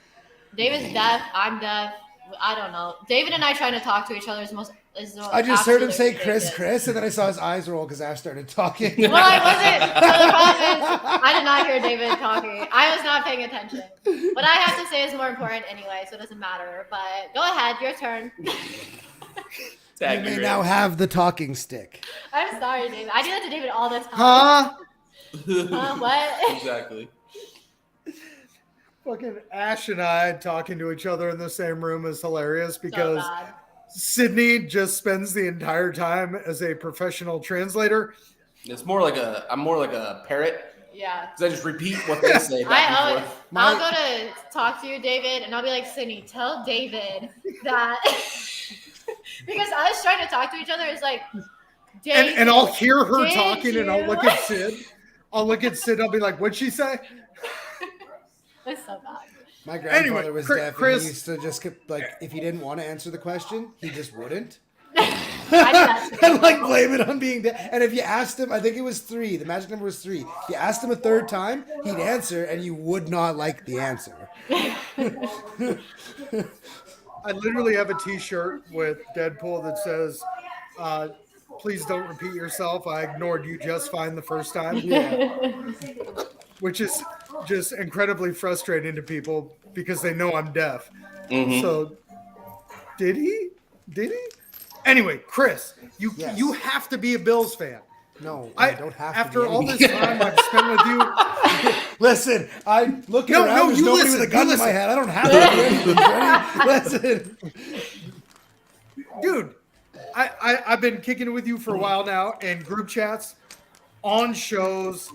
David's deaf. I'm deaf. I don't know. David and I trying to talk to each other is most. I just heard him absolute say Chris, ridiculous. Chris, and then I saw his eyes roll because Ash started talking. Well, I wasn't. So the problem is, I did not hear David talking. I was not paying attention. What I have to say is more important anyway, so it doesn't matter. But go ahead, your turn. You Tag may me, now Ray. have the talking stick. I'm sorry, David. I do that to David all the time. Huh? What? Exactly. Fucking Ash and I talking to each other in the same room is hilarious So because bad. Sydney just spends the entire time as a professional translator. It's more like I'm more like a parrot Yeah. because I just repeat what they say back I and always, forth. I'll go to talk to you, David, and I'll be like, Sydney, tell David that because I was trying to talk to each other. It's like, David, And I'll hear her did talking and I'll you- look at Sid. I'll be like, what'd she say? It's so bad. My grandfather Anyway, was Chris- deaf, and Chris- he used to just like if he didn't want to answer the question, he just wouldn't. I do that too. And like blame it on being deaf. And if you asked him, I think it was 3. The magic number was 3. If you asked him a third time, he'd answer, and you would not like the answer. I literally have a T-shirt with Deadpool that says, "Please don't repeat yourself. I ignored you just fine the first time," which is just incredibly frustrating to people because they know I'm deaf. Mhm. So, did he? Anyway, Chris, Yes. you have to be a Bills fan. No, I don't have to. After be all any- this time I've spent with you, Listen, I'm looking No, around. no, There's you nobody listen, with a gun you to my listen. head. I don't have to do anything. Ready? Listen. dude, I've been kicking it with you for a while now in group chats, on shows.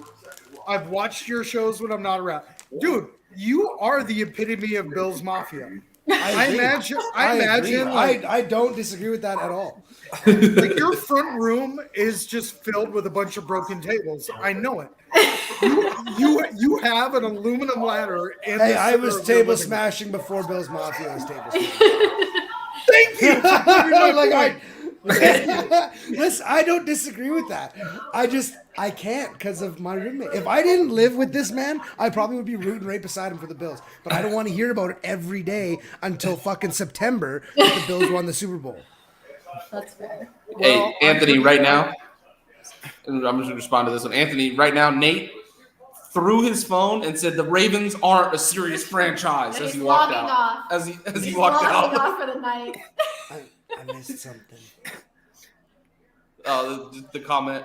I've watched your shows when I'm not around. Dude, you are the epitome of Bill's Mafia. I agree. imagine agree. like, I don't disagree with that at all. like your front room is just filled with a bunch of broken tables. I know it. You have an aluminum ladder. In Hey, the I center was of your table living room. smashing before Bill's Mafia was table smashing. Thank you. for proving my Like, point. listen, I don't disagree with that. I can't because of my roommate. If I didn't live with this man, I probably would be rooting right beside him for the Bills. But I don't want to hear about it every day until fucking September that the Bills won the Super Bowl. That's fair. Hey, Anthony, right now, and I'm just gonna respond to this one. Anthony, right now, Nate threw his phone and said the Ravens aren't a serious franchise And as he's he walked logging out. off. As he He's walked logging out. off for the night. I missed something. The comment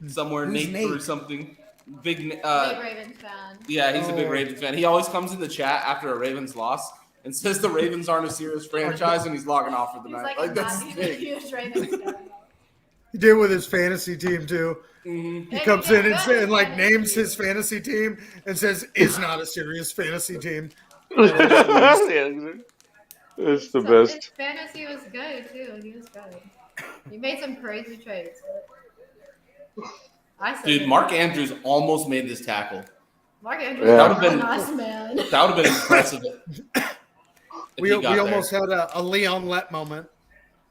somewhere Who's Nate Nate? threw something. Big Big Ravens fan. Yeah, he's a big Oh. Ravens fan. He always comes in the chat after a Ravens loss and says the Ravens aren't a serious franchise, and he's logging off for the He's night. like, That's he's a big. huge Ravens fan. He did with his fantasy team too. Mhm. He comes in and like names his fantasy team and says it's not a serious fantasy team. It's the So best. his fantasy was good too. He was good. He made some crazy trades. I said Dude, it. Mark Andrews almost made this tackle. Mark Andrews Yeah. is a nice man. That would have been impressive. if We he got there. almost had a Leon Lett moment.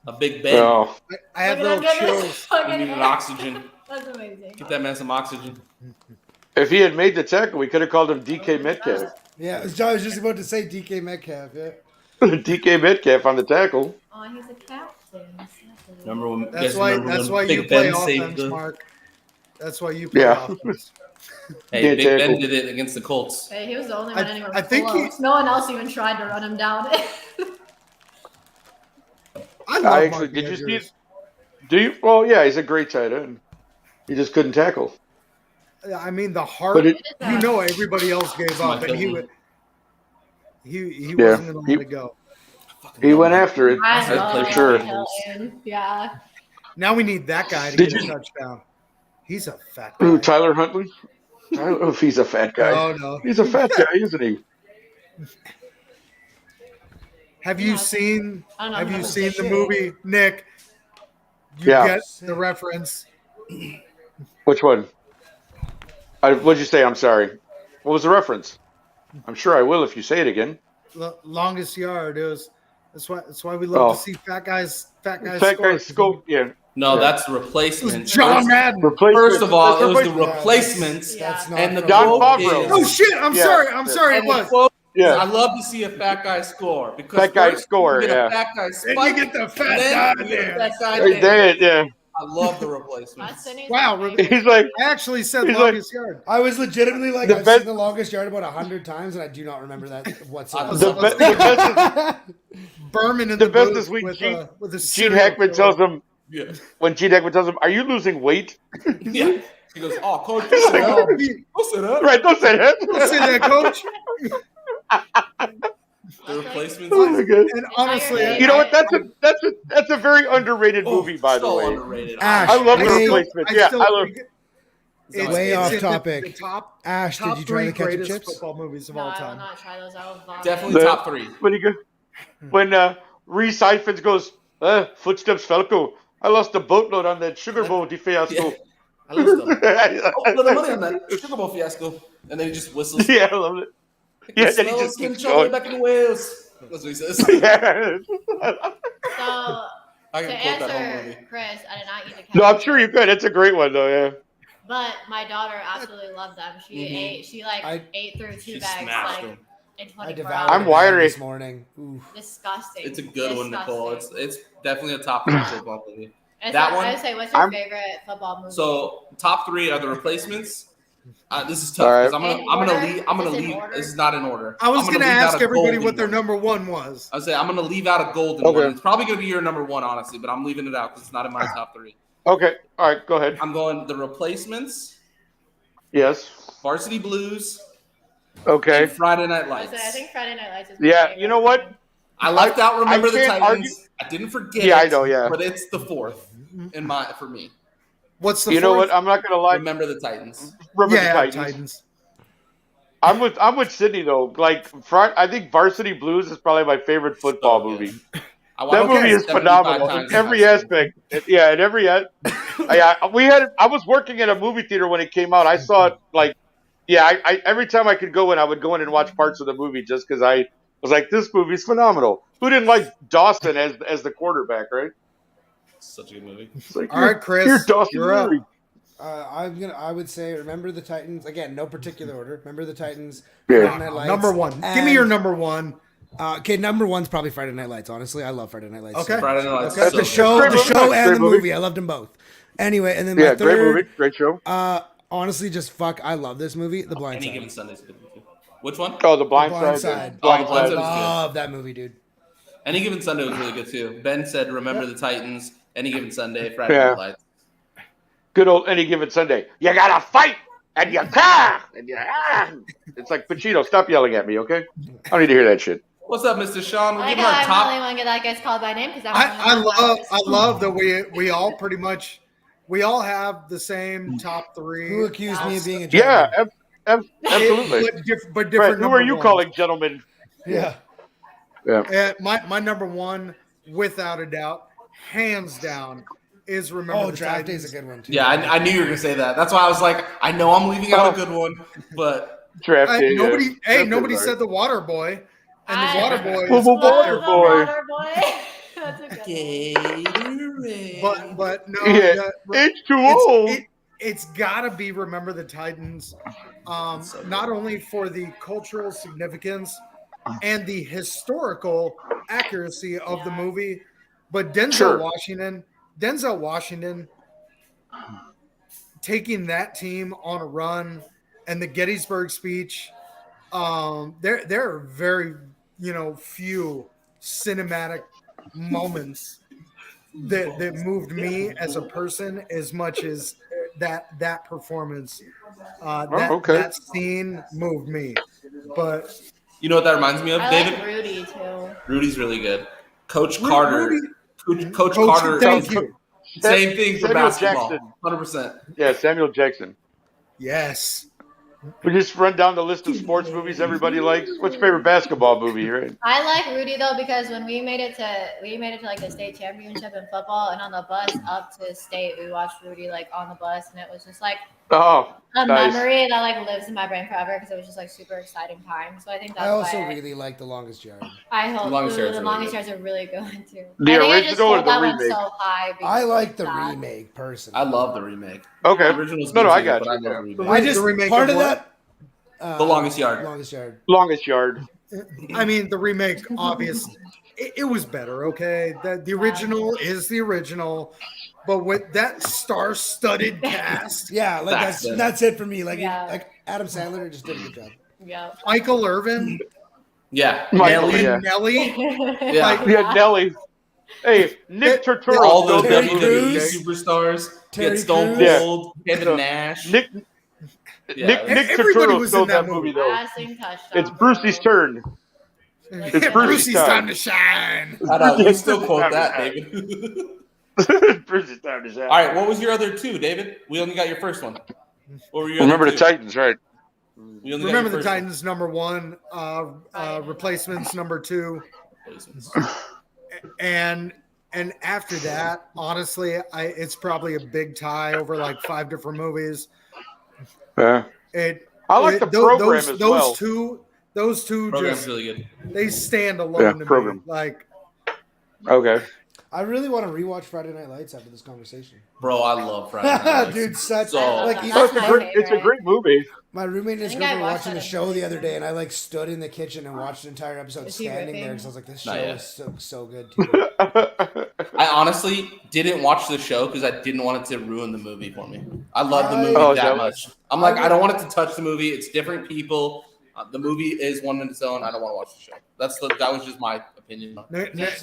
A Big Ben. Oh, I had Look at little him get his chills. We fucking needed ass. oxygen. That's amazing. Get that man some oxygen. if he had made the tackle, we could have called him DK Metcalf. Yeah, I was just about to say DK Metcalf. Yeah. DK Metcalf on the tackle. Oh, he's a captain. Remember when? That's guys why. remember That's when why Big you play Ben saved offense, the- Mark. That's why you play Yeah. offense. Hey, Can't Big Ben tackle. did it against the Colts. Hey, he was the only I- one anywhere I think close. No one else even tried to run him down. I love I actually Mark did. You Andrews. see? Do you? Well, yeah, he's a great tight end. He just couldn't tackle. I mean, the heart. But it, You know, everybody else gave My up, and he Hilton. would. He Yeah. wasn't going to let it go. he went after it I I'd play love for sure. Hilton. Yeah. Now we need that guy to Did get a you- touchdown. He's a fat guy. Ooh, Tyler Huntley. I don't know if he's a fat guy. Oh no! He's a fat guy, isn't he? Have you Yeah. seen? I don't know. Have you That was seen the shit. movie, Nick? You Yeah. get the reference. Which one? What'd you say? I'm sorry. What was the reference? I'm sure I will if you say it again. Longest yard. It was. That's why we love Oh. to see fat guys. Fat guys. Fat score. guy scope. Yeah. No, Yeah. that's the It was replacement. John Madden. First of all, it was the Replacement. replacements. Yeah. That's not And the from- John quote Favreau. is, Oh shit! I'm Yeah. sorry. I'm sorry. It and the was. quote is, Yeah. I love to see a fat guy score because Fat guy first score, you get yeah. a fat guy And spike, you get the fat and then guy you get a there. fat guy Right dance. there, yeah. I love the replacements. That's Sydney's Wow, favorite. He's like, I actually said He's like- longest yard. I was legitimately like, The I've best- seen the longest yard about 100 times, and I do not remember that whatsoever. the, be- the best Berman in The the, best booth is when with, Gene- with a is Gene serial Hackman killer. tells him, Yeah. when Gene Hackman tells him, are you losing weight? Yeah. He goes, oh, coach, He's like, Oh, don't sit up. right, don't say that. don't say that, coach. The replacements. Oh my God. And honestly, Entire You know what? That's a very underrated Oh, movie, by the so way. underrated. Ash, I love the Way- replacements. Yeah, I love. it's, Way it's off in topic. The top, Ash, top did you try three the ketchup greatest chips? football movies of No, all I will time. not try those. I will vomit. Definitely The- top three. When he go, when Reese Ifans goes, footsteps Falco. I lost a boatload on that Sugar Bowl fiasco. I lost them. Oh, Yeah, a little money on that Sugar Bowl fiasco. And then he just whistles. I love it. Yeah, then he Smells just getting keeps trouble going. back in Wales. That's what he says. Yeah. So, I to can quote that whole answer movie. Chris, I did not eat the ketchup. No, I'm sure you could. It's a great one, though. Yeah. But my daughter absolutely loved them. She Mhm. ate. She like I- ate through two She bags smashed like them. in I 24 devoured hours. I'm it wiry. this morning. Ooh. Disgusting. It's a good one, Nicole. Disgusting. It's definitely a top three football movie. And that so one- I would say, what's your I'm- favorite football movie? So top three are the replacements. This is tough All right. because In I'm gonna order? leave. I'm Is gonna this in leave. order? This is not in order. I was I'm going to leave out ask a everybody golden what their one. number one was. I say I'm gonna leave out a golden Okay. one. It's probably gonna be your number one, honestly, but I'm leaving it out because it's not in my top three. Okay. All right. Go ahead. I'm going the replacements, Yes. Varsity Blues, Okay. and Friday Night I would Lights. say, I think Friday Night Lights is my Yeah. favorite. You know what? I left out Remember the can't Titans. argue- I didn't forget Yeah, it. I know, yeah. But it's the fourth for me. What's the You know fourth? what? I'm not gonna lie. Remember the Titans. Remember Yeah, the Titans. I'm with Sydney though. Like, I think Varsity Blues is probably my favorite football So good. movie. I watched That it movie is 75 phenomenal times in in every high school. aspect. Yeah, in every. I was working at a movie theater when it came out. I saw it like, yeah. I every time I could go in, I would go in and watch parts of the movie just because I was like, this movie's phenomenal. Who didn't like Dawson as the quarterback, right? Such a good movie. It's like, All right, Chris, you're Dawson you're up. Leary. I would say Remember the Titans again. No particular order. Remember the Titans. Yeah. Friday Night Lights, Number one. Give me your number one. Okay, number one's probably Friday Night Lights. Honestly, I love Friday Night Lights. Okay. Friday Night Lights. Okay. So The good. show, Great the movie. show, and Great the movie. movie. I loved them both. Anyway, and then my Yeah, great movie, third. great show. Honestly, just fuck. I love this movie, The Blind Any Side. Given Sunday's a good movie. Which one? Oh, The Blind Blind Side. Side. Blind Oh, Blind Side. Side. Love that movie, dude. Any Given Sunday was really good too. Ben said, "Remember the Titans." Any Given Sunday. Friday Yeah. Night Lights. Good old Any Given Sunday. You gotta fight and you can and you. It's like Pacino. Stop yelling at me, okay? I don't need to hear that shit. What's up, Mr. Sean? We're Like giving how our I'm top. the only one that gets called by name because I love that we all pretty much we all have the same top three. Who accused me of being a Yeah, gentleman? absolutely. but different. Right. Who number are you ones. calling gentlemen? Yeah. Yeah. My number one, without a doubt, hands down, is Remember Oh, the Draft Titans. Day's a good one too. Yeah, I knew you were gonna say that. That's why I was like, I know I'm leaving out a good one, but Draft Day. Nobody, yeah. nobody That's said the Water Boy, and the I Water Boy Well, is well, up Water there. the Boy. Water Boy. That's a good one. Gatorade. But no, Yeah. H2O. it's got to be Remember the Titans, not only for the cultural significance and the historical accuracy of the movie, but Denzel Washington taking that team on a run and the Gettysburg speech. There are very few cinematic moments that moved me as a person as much as that performance. That scene moved me. But You know what that reminds me of, I David? like Rudy too. Rudy's really good. Coach Carter. Rudy- Coach Coach, Carter. thank you. Same thing for Samuel basketball. Jackson. 100%. Yeah, Samuel Jackson. Yes. We just run down the list of sports movies everybody likes. What's your favorite basketball movie, right? I like Rudy though because when we made it to like the state championship in football, and on the bus up to state, we watched Rudy like on the bus, and it was just like Oh, a nice. memory that like lives in my brain forever because it was just like super exciting time. So I think that's I also why really like The Longest Yard. I hope The Longest Yard's the really longest good. yards are really good too. The I think I just original or hold the that one remake? so high. because I like the that. remake personally. I love the remake. Okay. The original's No, good I too, got but you. I love the Yeah. remake. I just The remake part of of what? that. The Longest Yard. Longest Yard. Longest Yard. I mean, the remake, obviously, it was better. Okay, the original is the original, but with that star-studded cast, Yeah, like Facts, then. that's it for me. Like Yeah. like Adam Sandler just did a good job. Yeah. Michael Irvin, Yeah. Michael, Nelly. yeah. and Nelly. Yeah. Like, Yeah, Nelly. Hey, Nick Turturro. All those stole that Terry movie, WWE Crews. okay? superstars. Terry Get Stone Crews. Cold. Kevin Nash. Nick Yeah. Nick Everybody Turturro was stole in that that movie, movie. though. Passing touchdown. It's Brucey's turn. It's Brucey's time time. to shine. I know, you Yes, still this quote is that, time. David. Brucey's time to shine. All right, what was your other two, David? We only got your first one. What were your Remember other the two? Titans, right? We only got Remember your the first one. Titans, number one. Replacements, number two. And after that, honestly, it's probably a big tie over like 5 different movies. Yeah. I like the program as well. Those two Program's just really good. they stand alone Yeah, to program. me. Like Okay. I really want to rewatch Friday Night Lights after this conversation. Bro, I love Friday Night Lights. Dude, such So- like That's Oh, my it's a great movie. my roommate and his I think I girlfriend were watched watching the that show the other episode. day, and I like stood in the kitchen and watched an entire episode Is he standing ripping? there because I was like, this show Not yet. is so good. Too. I honestly didn't watch the show because I didn't want it to ruin the movie for me. I love the movie Oh, is that that much. I'm like, I don't want it to touch the movie. It's different people. The movie is one in its own. I don't want to watch the show. That was just my opinion.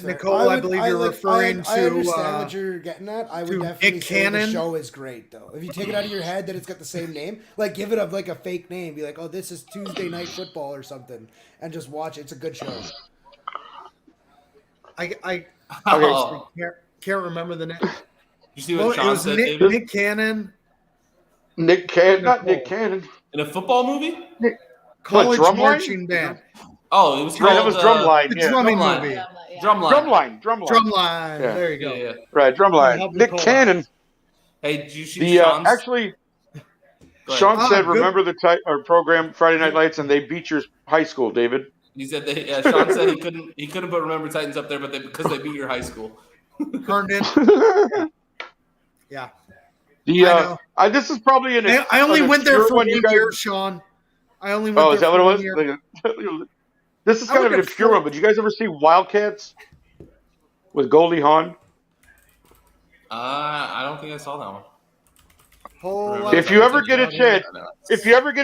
Nicole, I believe you're referring I to. understand what you're getting at. I would to definitely Nick say the Cannon. show is great, though. If you take it out of your head that it's got the same name, like give it a fake name, be like, oh, this is Tuesday Night Football or something, and just watch it. It's a good show. I Oh, can't remember the name. you see Well, what it Sean was said, Nick, David? Nick Cannon, Nick Cannon, not Nick Cannon. In a football movie? college Drumline? marching band, Oh, it was Right, that called was Drumline. the Yeah, drumming Drumline. movie, Yeah. Drumline. Drumline. Drumline. Yeah. There you Yeah, go. yeah. Right, Yeah, Drumline. help me Nick pull out. Cannon. Hey, did you see The Sean's? actually, Go ahead. Sean said, good. "Remember the program Friday Night Lights, and they beat your high school, David." He said Sean said he couldn't put Remember Titans up there, but because they beat your high school. Herndon. Yeah. The I know. this is probably I only went there for one. one You guys, year, Sean. I only went oh, there is that for what 1 it year. was? This is I kind of went an to obscure Fort- one, but you guys ever see Wildcats with Goldie Hawn? I don't think I saw that one. Whole If lot If of- you ever get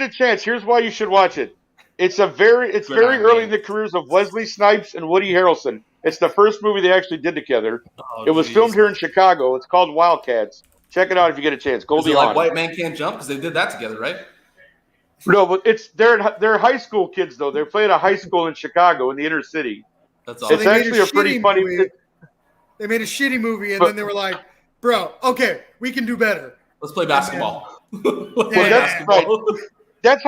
a chance, here's why you should watch it. It's very Gridiron early game. in the careers of Wesley Snipes and Woody Harrelson. It's the first movie they actually did together. Oh, It was geez. filmed here in Chicago. It's called Wildcats. Check it out if you get a chance. Is Goldie it like Hawn. White Man Can't Jump? Because they did that together, right? No, but they're high school kids though. They play at a high school in Chicago in the inner city. That's So awesome. It's they made actually a a pretty shitty funny. movie. They made a shitty movie, and But- then they were like, "Bro, okay, we can do better." Let's play basketball. Let's Well, play that's basketball. That's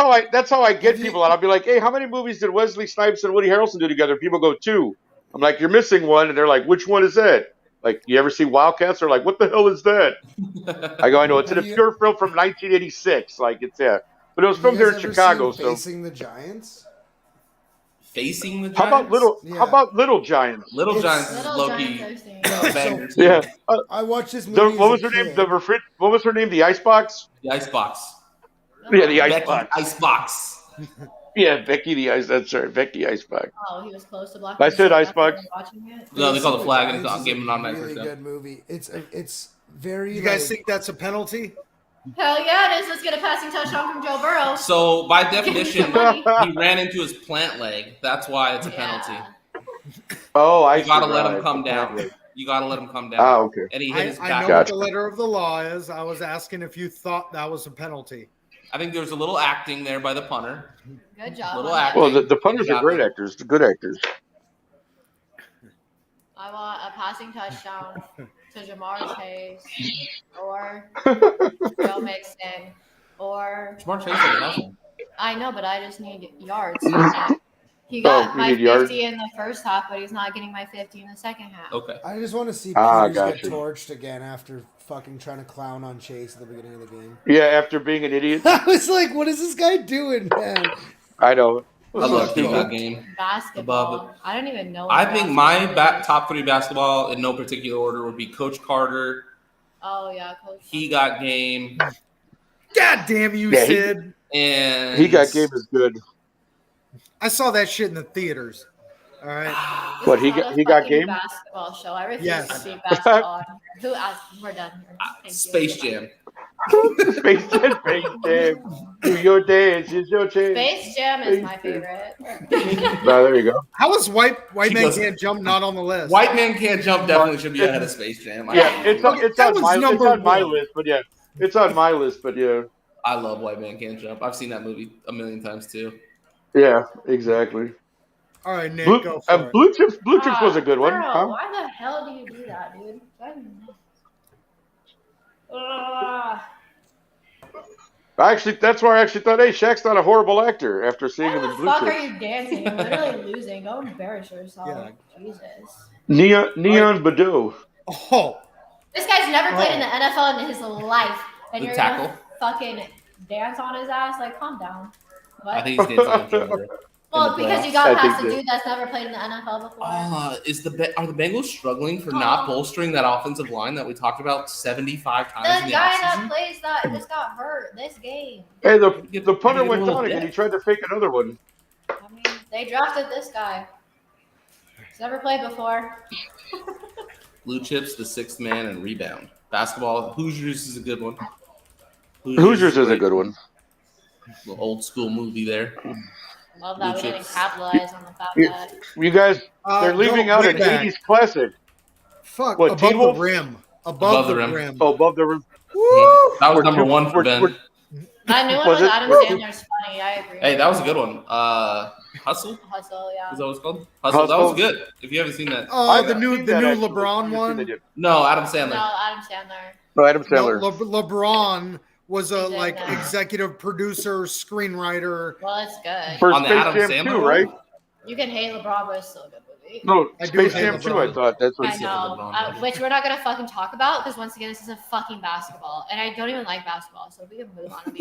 how I get people out. I'll be like, "Hey, how many movies did Wesley Snipes and Woody Harrelson do together?" People go 2. I'm like, "You're missing one," and they're like, "Which one is that?" Like, you ever see Wildcats? They're like, "What the hell is that?" I go, "I know it's an Have you- obscure film from 1986. Like it's but it was You filmed guys here in ever Chicago. seen So Facing the Giants? Facing the Giants. how about little? Yeah. How about Little Giants? Little It's- Giants is Little low Giants key are singing. banger too. Yeah. I watched this movie. What as was a her name? kid. What was her name? The Icebox. The Icebox. Yeah, the Becky Icebox. Icebox. Yeah, Becky the Ice. That's right, Becky Icebox. Oh, he was close to black. I said Icebox. Watching it. No, they call the Facing flag and Giants it's is giving a on really 9%. good movie. It's very. You guys like- think that's a penalty? Hell yeah, it is. Let's get a passing touchdown from Joe Burrow. So by definition, Money. he ran into his plant leg. That's why it's a penalty. Yeah. Oh, I You gotta see, let him right. come down. You gotta let him come down. Ah, okay. And he hit his I back. know Gotcha. what the letter of the law is. I was asking if you thought that was a penalty. I think there was a little acting there by the punter. Good job. Little on that. acting. Well, the punters are great actors, good actors. I want a passing touchdown to Jamar Chase or Joe Mixon or Jamar Chase had nothing. I know, but I just need yards. He Oh, got you my need 50 yards? in the first half, but he's not getting my 50 in the second half. Okay. I just want to see Ah, Peters gotcha. get torched again after fucking trying to clown on Chase at the beginning of the game. Yeah, after being an idiot. I was like, what is this guy doing, man? I know. I love Fuck King no. that game. Basketball. Above I don't even know. I what think basketball my is. top 3 basketball in no particular order would be Coach Carter. Oh yeah, Coach. He got game. God damn you, Yeah, Sid. And He got game is good. I saw that shit in the theaters. All right. This What, is he not got- a he got fucking game? Basketball show. I refuse Yes. to see basketball. on here. Who asked? We're done here. Thank you. Space Jam. Space Jam. Do your dance. It's your chance. Space Jam is my favorite. No, there you go. How is White She Man goes- Can't Jump not on the list? White Man Can't Jump definitely should be ahead of Space Jam. Yeah, it's That on was my number one. list, but yeah. It's on my list, but yeah. I love White Man Can't Jump. I've seen that movie a million times too. Yeah, exactly. All right, Nick, Blue, go for it. Blue Chips was a good one. Bro, Huh? why the hell do you do that, dude? Ugh. That's why I actually thought, hey, Shaq's not a horrible actor after seeing Why him in the Blue fuck Chips. are you dancing? You're literally losing. Go embarrass yourself. Yeah. Jesus. Neon Badeau. Oh, This guy's never played in the NFL in his life, and The you're tackle? gonna fucking dance on his ass. Like, calm down. What? I think he's dancing on Joe Burrow. well, in the because you playoffs. got I past a think dude that's never played in the NFL before. Are the Bengals struggling for not bolstering that offensive line that we talked about 75 times in the the guy that offseason? plays that just got hurt this game. Hey, the punter Get a went little down again. depth. He tried to fake another one. I mean, they drafted this guy. He's never played before. Blue Chips, the 6th man, and rebound. Basketball, Hoosiers is a good one. Hoosiers is a great. good one. Little old school movie there. Love that we Blue didn't chips. capitalize on the fact Yeah. that You guys, they're leaving out way an back. 80s classic. Fuck, What, above Teen Wolf? the rim. Above the rim. Oh, above the rim. Woo! That was We're number too- 1 for we're- Ben. we're- that new one Was with it? Adam Sandler's funny. I agree. Hey, that was a good one. Hustle? Hustle, yeah. Is that what it's called? Hustle. That Hustle. was good. If you haven't seen that. Oh, I've the new seen that, actually. LeBron I've seen one. they did. No, Adam No, Sandler. Adam Sandler. No, Adam No, Sandler. LeBron was a He's in like that. executive producer, screenwriter. Well, it's good. For On the Space Adam Jam Sandler 2, one? right? You can hate LeBron, but it's still a good movie. No, I do Space hate Jam 2, LeBron. I thought. That's what I Let's know, see if LeBron which we're not gonna fucking talk about because once again, this isn't fucking basketball, and I don't even like basketball, so we can move on. And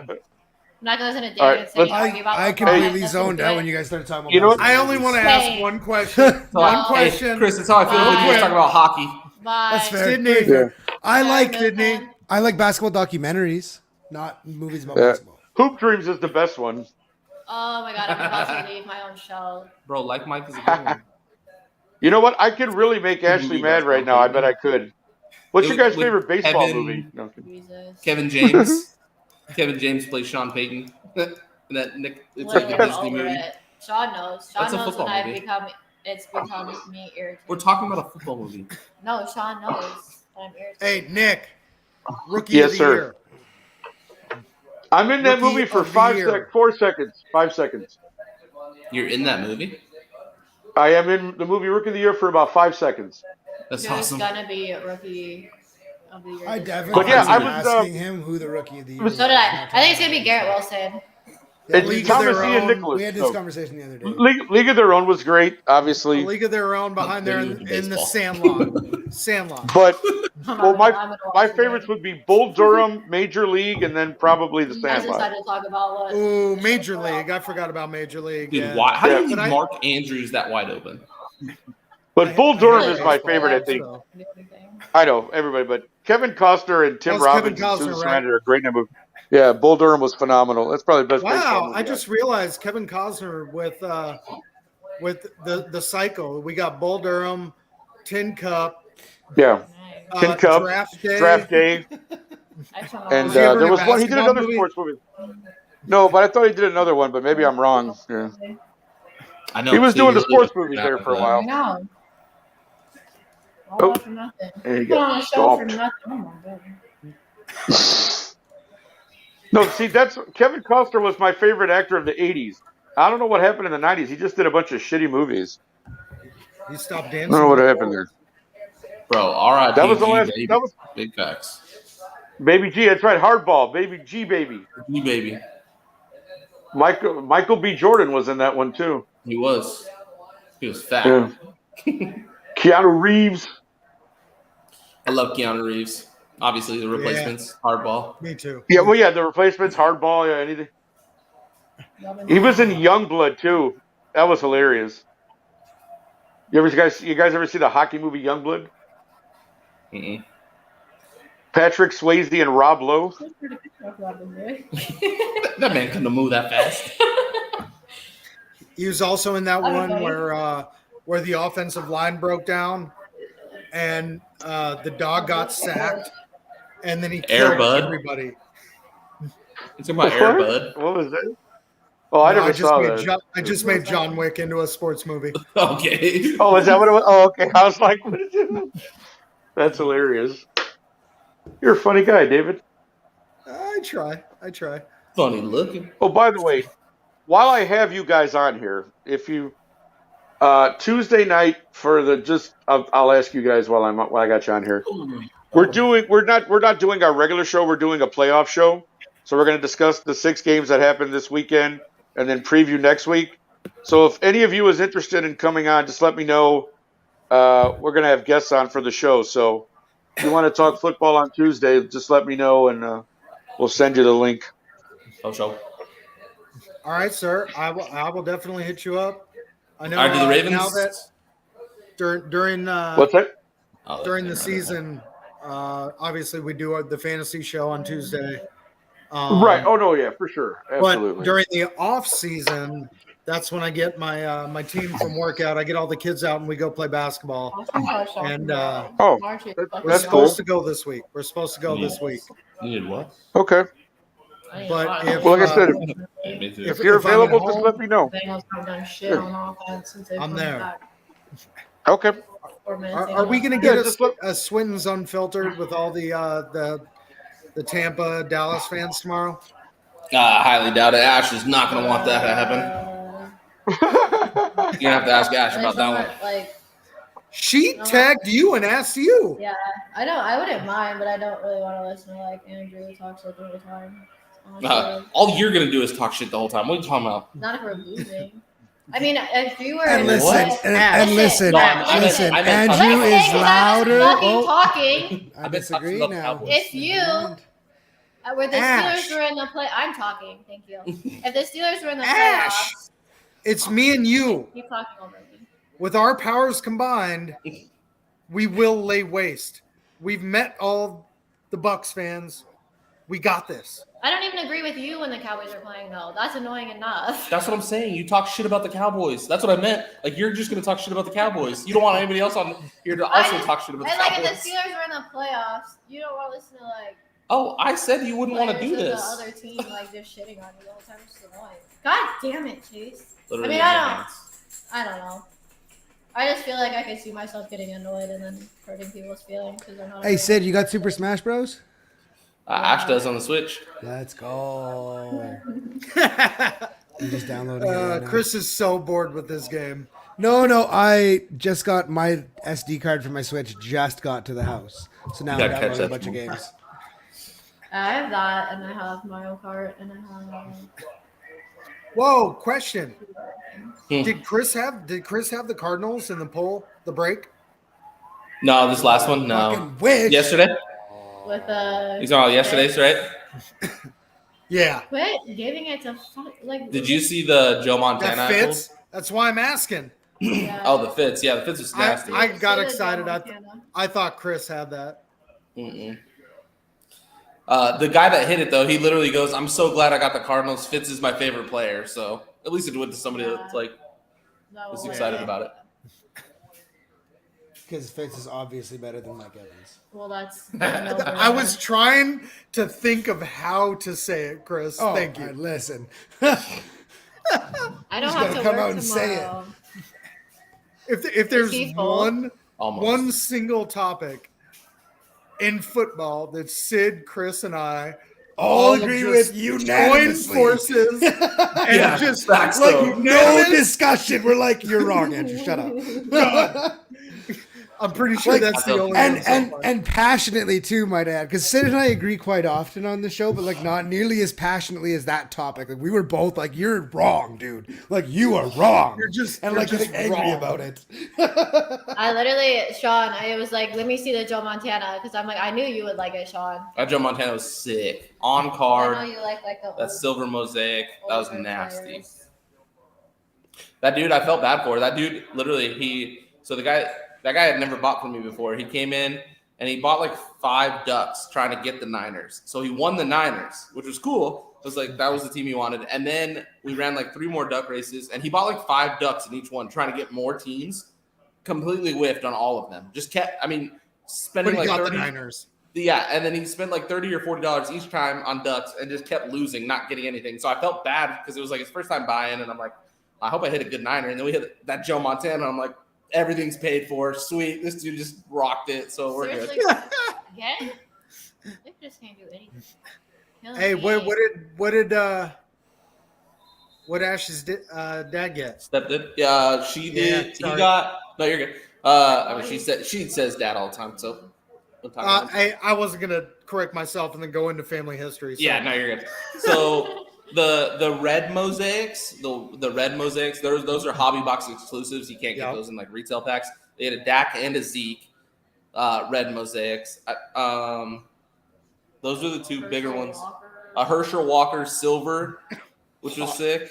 be I'm not gonna listen to David All right, say let's- argue about I LeBron. completely Let's zoned do out it. when you guys started talking about You know what? I only want to Same. ask one question. So, One No. question. Chris, that's how I feel when you Quick. guys talk about hockey. Bye. That's fair. Sydney. Yeah. I like Sydney. I like basketball documentaries, not movies about Yeah. basketball. Hoop Dreams is the best one. Oh my god, I'm about to leave my own show. Bro, like Mike is a good one. You know what? I could really make Ashley movie mad about right now. I bet I could. What's It your guys' with favorite baseball Kevin- movie? No. Jesus. Kevin James. Kevin James plays Sean Payton. And that Nick, it's like Literally, a I'm Disney over movie. it. Sean knows. Sean That's a knows football when I've movie. it's become me irritated. We're talking about a football movie. No, Sean knows that I'm irritated. Hey, Nick. Rookie Yes, of the sir. year. I'm in that Rookie movie for of the year. 4 seconds. 5 seconds. You're in that movie? I am in the movie Rookie of the Year for about 5 seconds. That's Who's awesome. gonna be rookie of the year? I this year? definitely But yeah, was I was, asking him who the rookie of the year was. So did I. I think it's gonna be Garrett Wilson. It's League of Thomas Their Ian Own. Nicholas. We had this so. conversation the other day. League of Their Own was great, A obviously. League of Their Own behind there Video in game the baseball. Sandlot. Sandlot. But I'm well, gonna my watch favorites it. would be Bull Durham, Major League, and then probably the I just Sandlot. decided to talk about what. Ooh, Major League. I forgot about Major League. Dude, yeah. why, how do you Yeah. leave But I- Mark Andrews that wide open? But Bull I Durham hate is my baseball, favorite, I think. so. I know everybody, but Kevin Costner and Tim That was Kevin Robbins and Costner, Susan right? Sarandon are great in that movie. Yeah, Bull Durham was phenomenal. That's probably the best baseball Wow, movie. I just realized Kevin Costner with the Psycho. We got Bull Durham, Tin Cup, Yeah, Tin Cup, Draft Day. Draft Day, and Was he ever in there a was one. He did basketball another movie? sports movie. No, but I thought he did another one, but maybe I'm wrong. Yeah. I know He was Steve doing the really sports movies there for a I while. know. All Oh. for nothing. And he Put on a got show for stomped. nothing. Oh my god. No, see, that's Kevin Costner was my favorite actor of the '80s. I don't know what happened in the '90s. He just did a bunch of shitty movies. He stopped I dancing. don't know what happened there. Bro, R.I.P. That was the G, last. baby. That was Big facts. Baby G. That's right. Hardball. Baby G. Baby. G, baby. Michael B. Jordan was in that one too. He was. He was fat. Yeah. Keanu Reeves. I love Keanu Reeves. Obviously, the replacements, hardball. Me too. Yeah, well, yeah, the replacements, Hardball, yeah, anything. He was in Youngblood too. That was hilarious. You guys ever see the hockey movie Youngblood? Mm-mm. Patrick Swayze and Rob Lowe. That man couldn't move that fast. He was also in that Okay. one where the offensive line broke down and the dog got sacked and then he Air killed Bud? everybody. You talking about Air Bud? What was that? Oh, I No, never saw that. I just made John Wick into a sports movie. Okay. Oh, is that what it was? Oh, okay. I was like, what is it? That's hilarious. You're a funny guy, David. I try. Funny looking. Oh, by the way, while I have you guys on here, if you Tuesday night for the I'll ask you guys while I got you on here. We're not doing our regular show. We're doing a playoff show. So we're going to discuss the 6 games that happened this weekend and then preview next week. So if any of you is interested in coming on, just let me know. We're going to have guests on for the show. So if you want to talk football on Tuesday, just let me know and we'll send you the link. Oh, show. All right, sir. I will definitely hit you up. I know All right, do the Ravens? now that during What's that? Oh, during the right. season, obviously we do the fantasy show on Tuesday. Right. Oh, no, yeah, for sure. Absolutely. But during the off season, that's when I get my team from workout. I get all the kids out and we go play basketball. And Oh, we're that's supposed cool. to go this week. We're supposed to go this week. You did what? Okay. But if, Well, like I said, Yeah, me too. if you're if I'm at available, just home, let me know. Bengals have done shit on offense since they've I'm come there. back. Okay. 4 minutes Are we in. going to get Yeah, just look- a Swinton's Unfiltered with all the Tampa Dallas fans tomorrow? Highly doubt it. Ash is not going to want that to happen. You're going to have to ask Ash about that one. Like, She No. tagged you and asked you. yeah, I wouldn't mind, but I don't really want to listen to like Andrew talk shit the whole time. Honestly. All you're going to do is talk shit the whole time. What are you talking about? Not if we're losing. I mean, if you were And in listen, What? and listen, No, I meant- listen. I meant- Andrew Listen, is 'cause I was louder. fucking Oh, talking. I I've been disagree talking about now. Cowboys. If you Never mind. where the Ash. Steelers were in the play, I'm talking. Thank you. If the Steelers were in the Ash. playoffs, It's me and you. keep talking over me. With our powers combined, we will lay waste. We've met all the Bucks fans. We got this. I don't even agree with you when the Cowboys are playing though. That's annoying enough. That's what I'm saying. You talk shit about the Cowboys. That's what I meant. Like, you're just going to talk shit about the Cowboys. You don't want anybody else on here to also talk shit about the And like if Cowboys. the Steelers were in the playoffs, you don't want to listen to like Oh, I said you wouldn't want to players do of this. the other team like just shitting on you the whole time. It's just annoying. God damn it, Chase. Literally, I don't know. I just feel like I could see myself getting annoyed and then hurting people's feelings because they're not. Hey, Sid, you got Super Smash Bros? Ash does on the Switch. Let's go. I'm just downloading it right now. Chris is so bored with this game. No, I just got my SD card for my Switch. Just got to the house, so now I'm Gotta catch downloading a that. bunch of games. I have that, and I have Mario Kart, and I have. Whoa, question. Hmm. Did Chris have the Cardinals in the poll, the break? No, this last one? No. Fucking wish. Yesterday? With He's talking about yesterday's, right? Yeah. Quit giving it to like. Did you see the Joe Montana? That fits. That's why I'm asking. Yeah. Oh, the Fitz. Yeah, the Fitz was nasty. I got So did excited. Joe Montana. I thought Chris had that. Mm-mm. The guy that hit it, though, he literally goes, I'm so glad I got the Cardinals. Fitz is my favorite player. So at least it went to somebody that's like No was way. excited about it. Because Fitz is obviously better than Mike Evans. Well, that's. I was trying to think of how to say it, Chris. Oh, Thank you. all right, listen. I don't Just have gotta to come work out and say it. tomorrow. If there's he full? Almost. one single topic in football that Sid, Chris, and I All agree just with join unanimously. forces and just facts, like though. No discussion. We're like, you're wrong, Andrew. Shut up. I'm pretty sure Like, that's the only and one so and far. and passionately too, might add, because Sid and I agree quite often on the show, but like not nearly as passionately as that topic. Like we were both like, "You're wrong, dude. Like you are wrong." You're just- and you're like just getting angry wrong. about it. I literally, Sean, I was like, let me see the Joe Montana because I'm like, I knew you would like it, Sean. That Joe Montana was sick. On I know card. you like the That old- silver mosaic. That was older nasty. players. That dude, I felt bad for. That dude, literally, that guy had never bought from me before. He came in and he bought like 5 ducks trying to get the Niners. So he won the Niners, which was cool. It was like that was the team he wanted. And then we ran like 3 more duck races, and he bought like 5 ducks in each one, trying to get more teams. Completely whiffed on all of them. Just kept, spending But he like got 30. the Niners. Yeah, and then he spent like $30 or $40 each time on ducks and just kept losing, not getting anything. So I felt bad because it was like his first time buying, and I'm like, I hope I hit a good Niner. And then we hit that Joe Montana, and I'm like, everything's paid for. Sweet. This dude just rocked it, so we're Seriously, good. again? They just can't do anything. Killing Hey, me. what Ash's dad get? Stepped it. Yeah, she did. He sorry. got. No, you're good. She says dad all the time, so. we'll talk about it. I wasn't gonna correct myself and then go into family history. So. Yeah, no, you're good. So the red mosaics, the red mosaics, those are hobby box exclusives. You can't get Yep. those in like retail packs. They had a Dak and a Zeke, red mosaics. Those are the 2 bigger ones. A Herschel Walker silver, which was sick.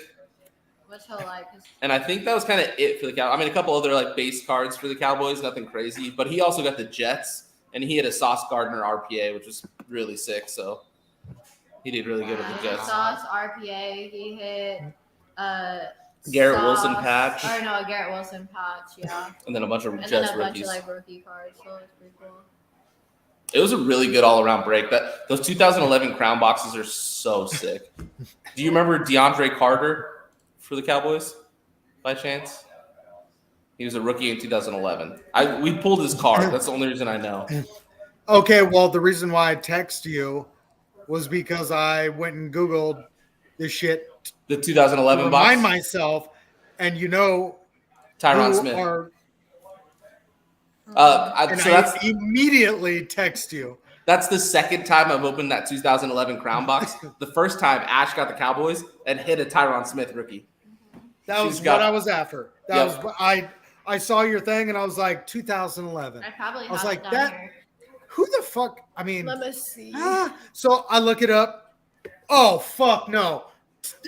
Which he'll like. 'Cause And I think that was kind of it for the Cowboys. A couple other like base cards for the Cowboys, nothing crazy. But he also got the Jets, and he had a Sauce Gardner RPA, which was really sick. So he did really good with the Jets. Sauce, RPA, he hit Garrett Sauce, Wilson patch. Or no, a Garrett Wilson patch, yeah. And then a bunch of And then Jets a bunch rookies. of like rookie cards, so it's pretty cool. It was a really good all-around break. Those 2011 crown boxes are so sick. Do you remember DeAndre Carter for the Cowboys, by chance? He was a rookie in 2011. We pulled his card. That's the only reason I know. Okay, well, the reason why I text you was because I went and Googled this shit The to 2011 box. remind myself, and Tyron who Smith. are, and So I immediately text you. that's the second time I've opened that 2011 Crown box. The first time Ash got the Cowboys and hit a Tyron Smith rookie. That was She's what got- I was after. That was I saw your thing and I was like 2011. I probably I was have like, it down that- here. Who the fuck? I mean, Let me see. so I look it up. Oh fuck no!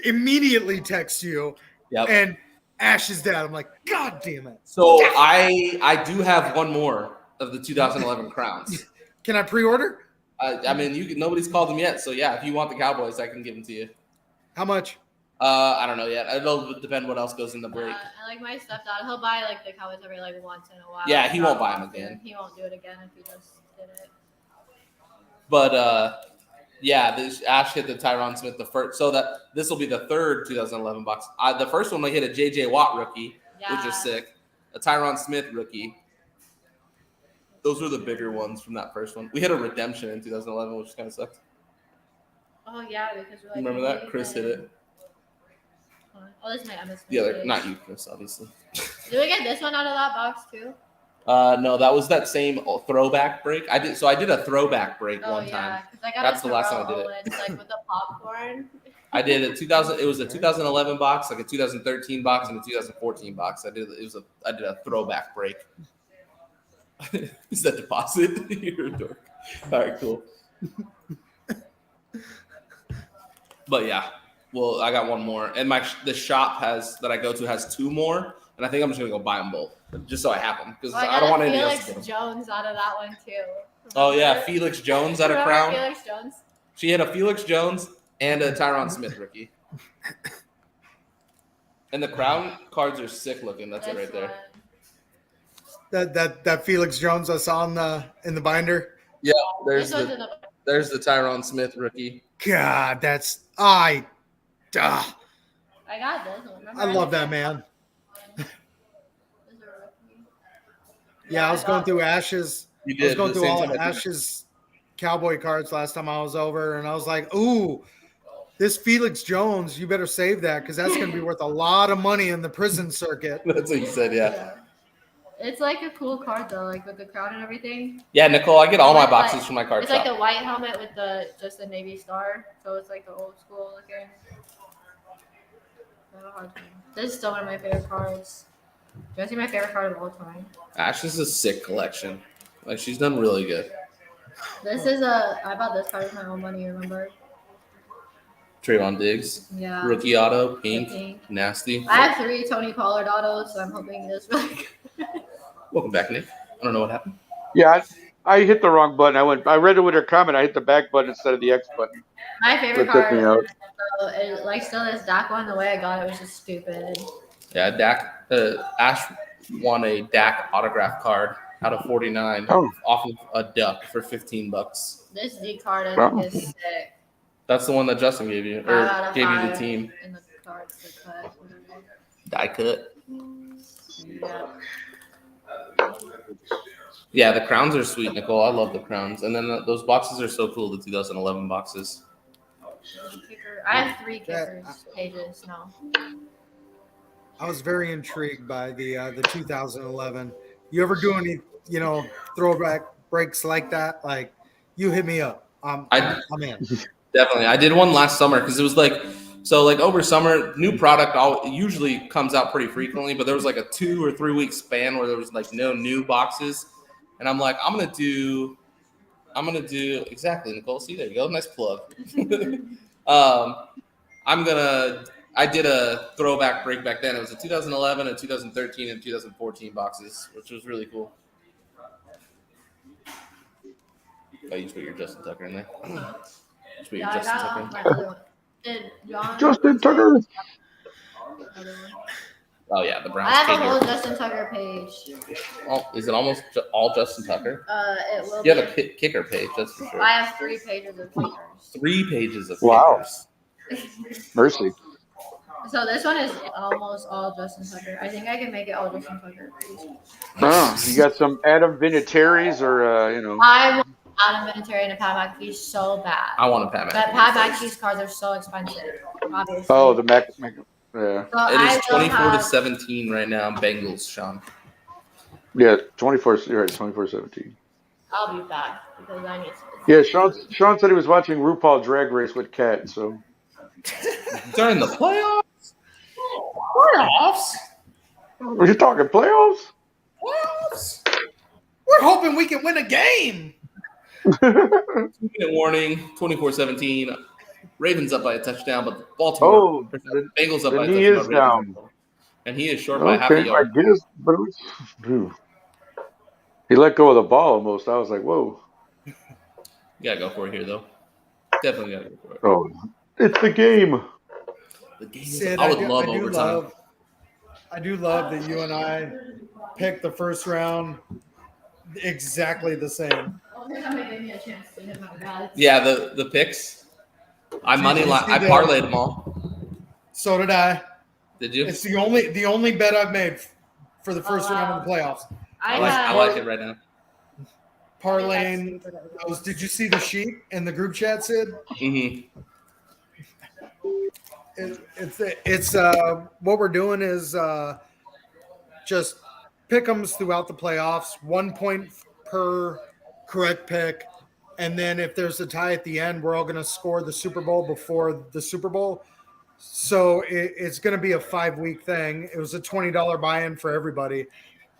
Immediately text you Yep. and Ash's dad. I'm like, God damn it! So I do have one more of the 2011 Crowns. Can I pre-order? I mean, nobody's called them yet. So yeah, if you want the Cowboys, I can give them to you. How much? I don't know yet. It'll depend what else goes in the break. And like my stepdad, he'll buy like the Cowboys every like once in a while. Yeah, he won't buy 'em Often. again. He won't do it again if he just did it. But yeah, Ash hit the Tyron Smith the first. So that this will be the third 2011 box. The first one I hit a J.J. Watt rookie, which was sick. A Tyron Smith rookie. Those were the bigger ones from that first one. We hit a redemption in 2011, which kind of sucked. Oh yeah, because we're like. Remember that? Chris hit it. Oh, this is my Emma Smith The other, page. not you, Chris, obviously. Did we get this one out of that box too? No, that was that same throwback break. I did a throwback break one time. because I got That's a the last time I Terrell did it. Owens, like with the popcorn. I did a 2000. It was a 2011 box, like a 2013 box, and a 2014 box. I did a throwback break. Is that deposit? You're a dork. All right, cool. But yeah, well, I got one more, and the shop that I go to has two more, and I think I'm just gonna go buy them both, just so I have them, because I don't want anybody else to get Felix them. Jones out of that one too. Oh yeah, Remember? Felix Jones at a Remember Crown. Felix Jones. She had a Felix Jones and a Tyron Smith rookie. And the Crown cards are sick looking. That's it right there. One. That Felix Jones I saw in the binder. Yeah, there's This one's in the Tyron Smith rookie. God, that's I got this one. Remember I love that did? man. This is a rookie. Yeah, I was going through Ash's. You I was did going the through same all time I did. Ash's Cowboy cards last time I was over, and I was like, "Ooh, this Felix Jones, you better save that because that's going to be worth a lot of money in the prison circuit." That's what you said, yeah. Yeah. It's like a cool card though, like with the crown and everything. Yeah, Nicole, I get all my It's boxes like- from my card It's shop. like the white helmet with just the navy star, so it's like the old school looking. This is still one of my favorite cards. Do you see my favorite card of all time? Ash is a sick collection. Like, she's done really good. This is I bought this card with my own money. Remember? Trayvon Diggs, Yeah. rookie auto, pink, Pink. nasty. I have 3 Tony Pollard autos, so I'm hoping this. Welcome back, Nick. I don't know what happened. Yeah, I hit the wrong button. I read it with her comment. I hit the back button instead of the X button. My favorite That took card. me out. It, like still this Dak one. The way I got it was just stupid. Yeah, Dak. Ash won a Dak autograph card out of 49 Oh. off of a duck for $15. This Z card I Wow. think is sick. That's the one that Justin gave you, 5 out or of gave you the 5 team. in the cards to cut. Whatever. Die cut. Yeah. Yeah, the crowns are sweet, Nicole. I love the crowns. And then those boxes are so cool, the 2011 boxes. Kicker. I have 3 kickers pages now. I was very intrigued by the 2011. You ever do any throwback breaks like that? Like, you hit me up. I'm in. Definitely. I did one last summer because it was like over summer, new product usually comes out pretty frequently, but there was like a 2 or 3 week span where there was like no new boxes. And I'm like, I'm gonna do exactly, Nicole. See, there you go. Nice plug. I did a throwback break back then. It was a 2011, a 2013, and 2014 boxes, which was really cool. Oh, you just put your Justin Tucker in there. Just put your Yeah, I Justin got Tucker in. off my other one. Did John? Justin Tucker. Other one. Oh yeah, the Browns. I have a kicker. whole Justin Tucker page. Oh, is it almost all Justin Tucker? It will You be. have a kicker page, that's for sure. I have 3 pages of kickers. 3 pages of Wow. kickers. Mercy. So this one is almost all Justin Tucker. I think I can make it all Justin Tucker. Oh, you got some Adam Vinatieri's or I want Adam Vinatieri and a Pat McAfee so bad. I want a Pat But McAfee Pat first. McAfee's cards are so expensive. obviously. Oh, the Mac. Yeah. So It is will 24 to have- 17 right now. Bengals, Sean. Yeah, 24. You're right, 24-17. I'll be back because I need to. Yeah, Sean said he was watching RuPaul Drag Race with Kat. So During the playoffs? Playoffs? are you talking playoffs? Playoffs? We're hoping we can win a game. 2-minute warning, 24-17. Ravens up by a touchdown, but Baltimore. Oh, Bengals up the by a knee touchdown. is Ravens down. up. And he is short by half Okay, a yard. I guess, but it was, phew. He let go of the ball almost. I was like, whoa. You gotta go for it here, though. Definitely gotta go for it. Oh, it's the game. The game Sid, I would love overtime. I do love that you and I picked the first round exactly the same. Yeah, the picks. I Did money you line. see I the- parlayed them all. So did I. Did you? It's the only bet I've made for the first round of the playoffs. I like it right now. Parlaying those. Did you see the sheet in the group chat, Sid? Mm-hmm. It's what we're doing is just pick'ems throughout the playoffs, 1 point per correct pick, and then if there's a tie at the end, we're all going to score the Super Bowl before the Super Bowl. So it's going to be a 5-week thing. It was a $20 buy-in for everybody,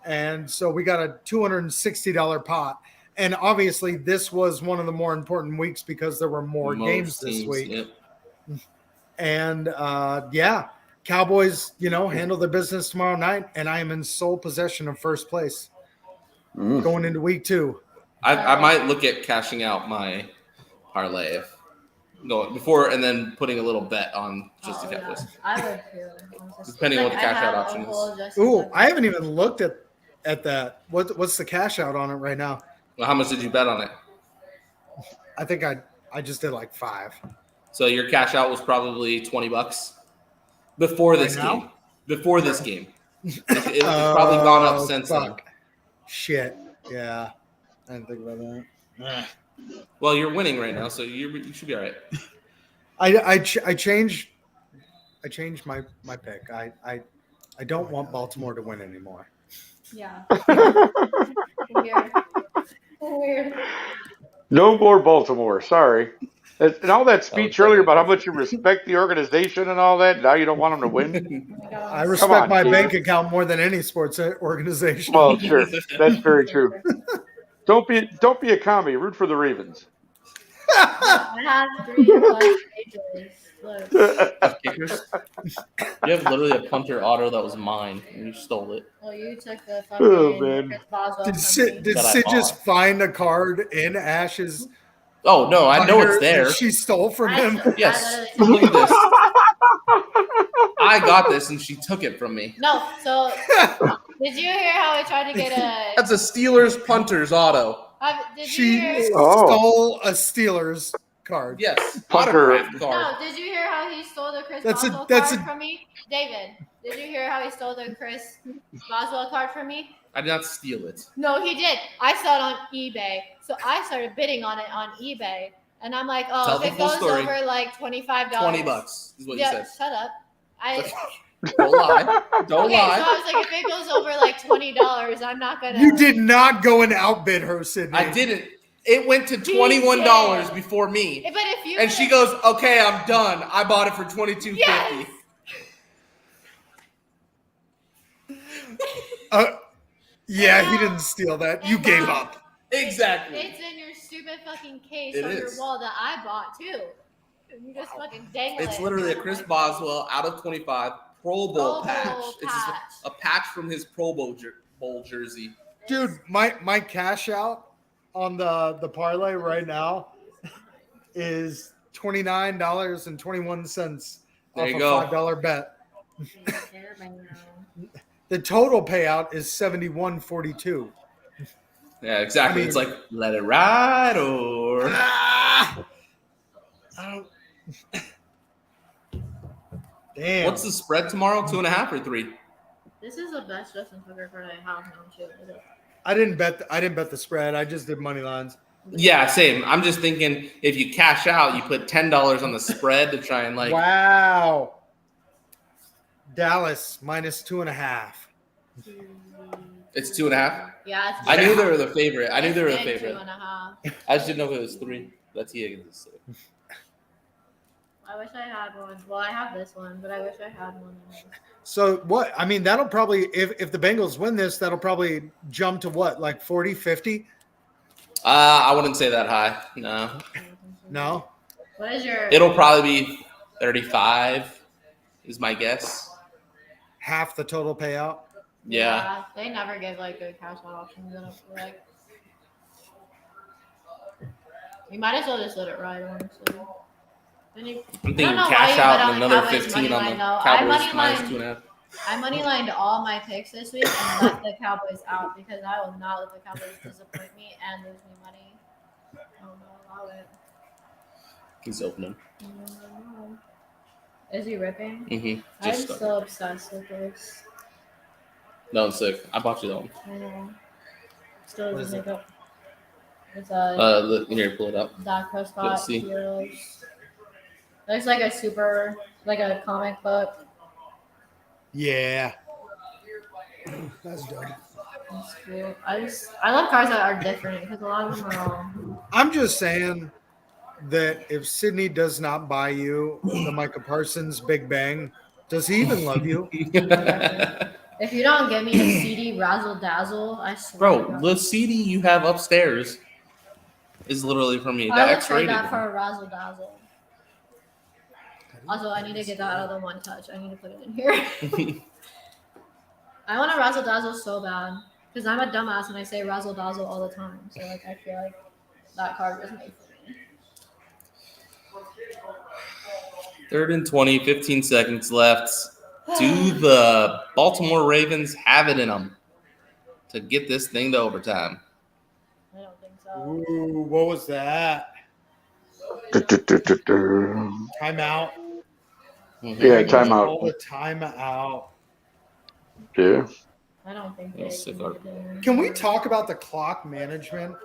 and so we got a $260 pot. And obviously, this was one of the more important weeks because there were more games this week. Yep. And yeah, Cowboys, handle their business tomorrow night, and I am in sole possession of first place going into week 2. I might look at cashing out my parlay if going before and then putting a little bet on just the Cowboys. I would too. Depending on what the cash out option is. Ooh, I haven't even looked at that. What's the cash out on it right now? Well, how much did you bet on it? I think I just did like 5. So your cash out was probably $20 before this Right now? game. Before this game, it's probably gone up since then. Shit. Yeah, I didn't think about that. Well, you're winning right now, so you should be all right. I changed my pick. I don't want Baltimore to win anymore. Yeah. Weird. No more Baltimore. Sorry. And all that speech earlier about how much you respect the organization and all that. Now you don't want them to win. I respect on, my dude. bank account more than any sports organization. Well, sure, that's very true. Don't be a commie. Root for the Ravens. I have 3+ pages. Look. Kickers. You have literally a punter auto that was mine, and you stole it. Well, you took the fucking Oh, man. Chris Boswell Did from Sid, me. did That I Sid bought. just find a card in Ash's? Oh no, I know it's binder there. that she stole from him. Yes. I literally Look at this. I got this, and she took it from me. No, so did you hear how I tried to get a? That's a Steelers punter's auto. Did you She hear? Oh. stole a Steelers card. Yes, Punter. autographed card. No, did you hear how he stole the Chris That's a- Boswell that's card a- from me? David, did you hear how he stole the Chris Boswell card from me? I did not steal it. No, he did. I saw it on eBay, so I started bidding on it on eBay, and I'm like, Tell oh, the if it full goes story. over like $25, $20 is what you Yeah, said. shut up. Don't lie. Don't Okay, so lie. I was like, if it goes over like $20, I'm not gonna. You did not go and outbid her, Sydney. I didn't. It went to $21 before me. But if you And she goes, "Okay, I'm done. I bought it for $22.50." Yes. Yeah, he didn't steal that. You gave up. Exactly. It's in your stupid fucking case It on is. your wall that I bought too. And you just fucking dangle It's it. literally a Chris Boswell out of 25 Pro Bowl Pro Bowl patch. It's just patch. a patch from his Pro Bowl jersey. Dude, my cash out on the parlay right now is $29.21 There off you a go. $5 bet. The total payout is $71.42. Yeah, exactly. I mean- It's like let it ride or I don't. Damn. what's the spread tomorrow? 2.5 or 3? This is the best Justin Tucker card I have now too. I didn't bet the spread. I just did money lines. Yeah, same. I'm just thinking if you cash out, you put $10 on the spread to try and Wow. Dallas -2.5. It's 2.5. Yeah, it's I knew big. they were the favorite. I knew It's they were the big, favorite. 2.5. I just didn't know if it was 3. That's Higgins. I wish I had one. Well, I have this one, but I wish I had one. So what? I mean, that'll probably if the Bengals win this, that'll probably jump to what, like 40, 50? I wouldn't say that high. No, No. What is your? it'll probably be 35. Is my guess. Half the total payout. Yeah. They never give like good cash out options. I don't feel like. You might as well just let it ride, honestly. Then you, I'm I don't thinking know why cash you out bet and on the another Cowboys 15 on the money line, though. Cowboys -2.5. I moneylined all my picks this week and let the Cowboys out because I will not let the Cowboys disappoint me and lose me money. I will not allow it. He's opening. No. Is he ripping? Mm-hmm. I'm so obsessed with this. No, it's sick. I bought you that one. I know. Still What is doesn't it? make up. It's a Look, here, pull it up. Dak Prescott see. Heroes. There's like a super, like a comic book. Yeah. That's dope. That's cool. I love cars that are different because a lot of them are all. I'm just saying that if Sydney does not buy you the Micah Parsons Big Bang, does he even love you? If you don't give me a CD Razzle Dazzle, I swear. to Bro, God. the CD you have upstairs is literally from me. The I would X-rated trade that one. for a Razzle Dazzle. Also, I need to get that out of the one touch. I need to put it in here. I want a Razzle Dazzle so bad because I'm a dumbass and I say Razzle Dazzle all the time. So like, I feel like that card was made for me. 3rd and 20, 15 seconds left. Do the Baltimore Ravens have it in them to get this thing to overtime? I don't think so. Ooh, what was that? Timeout. Yeah, timeout. All the timeout. Yeah. I don't think Yeah, they sick can art. get it in. Can we talk about the clock management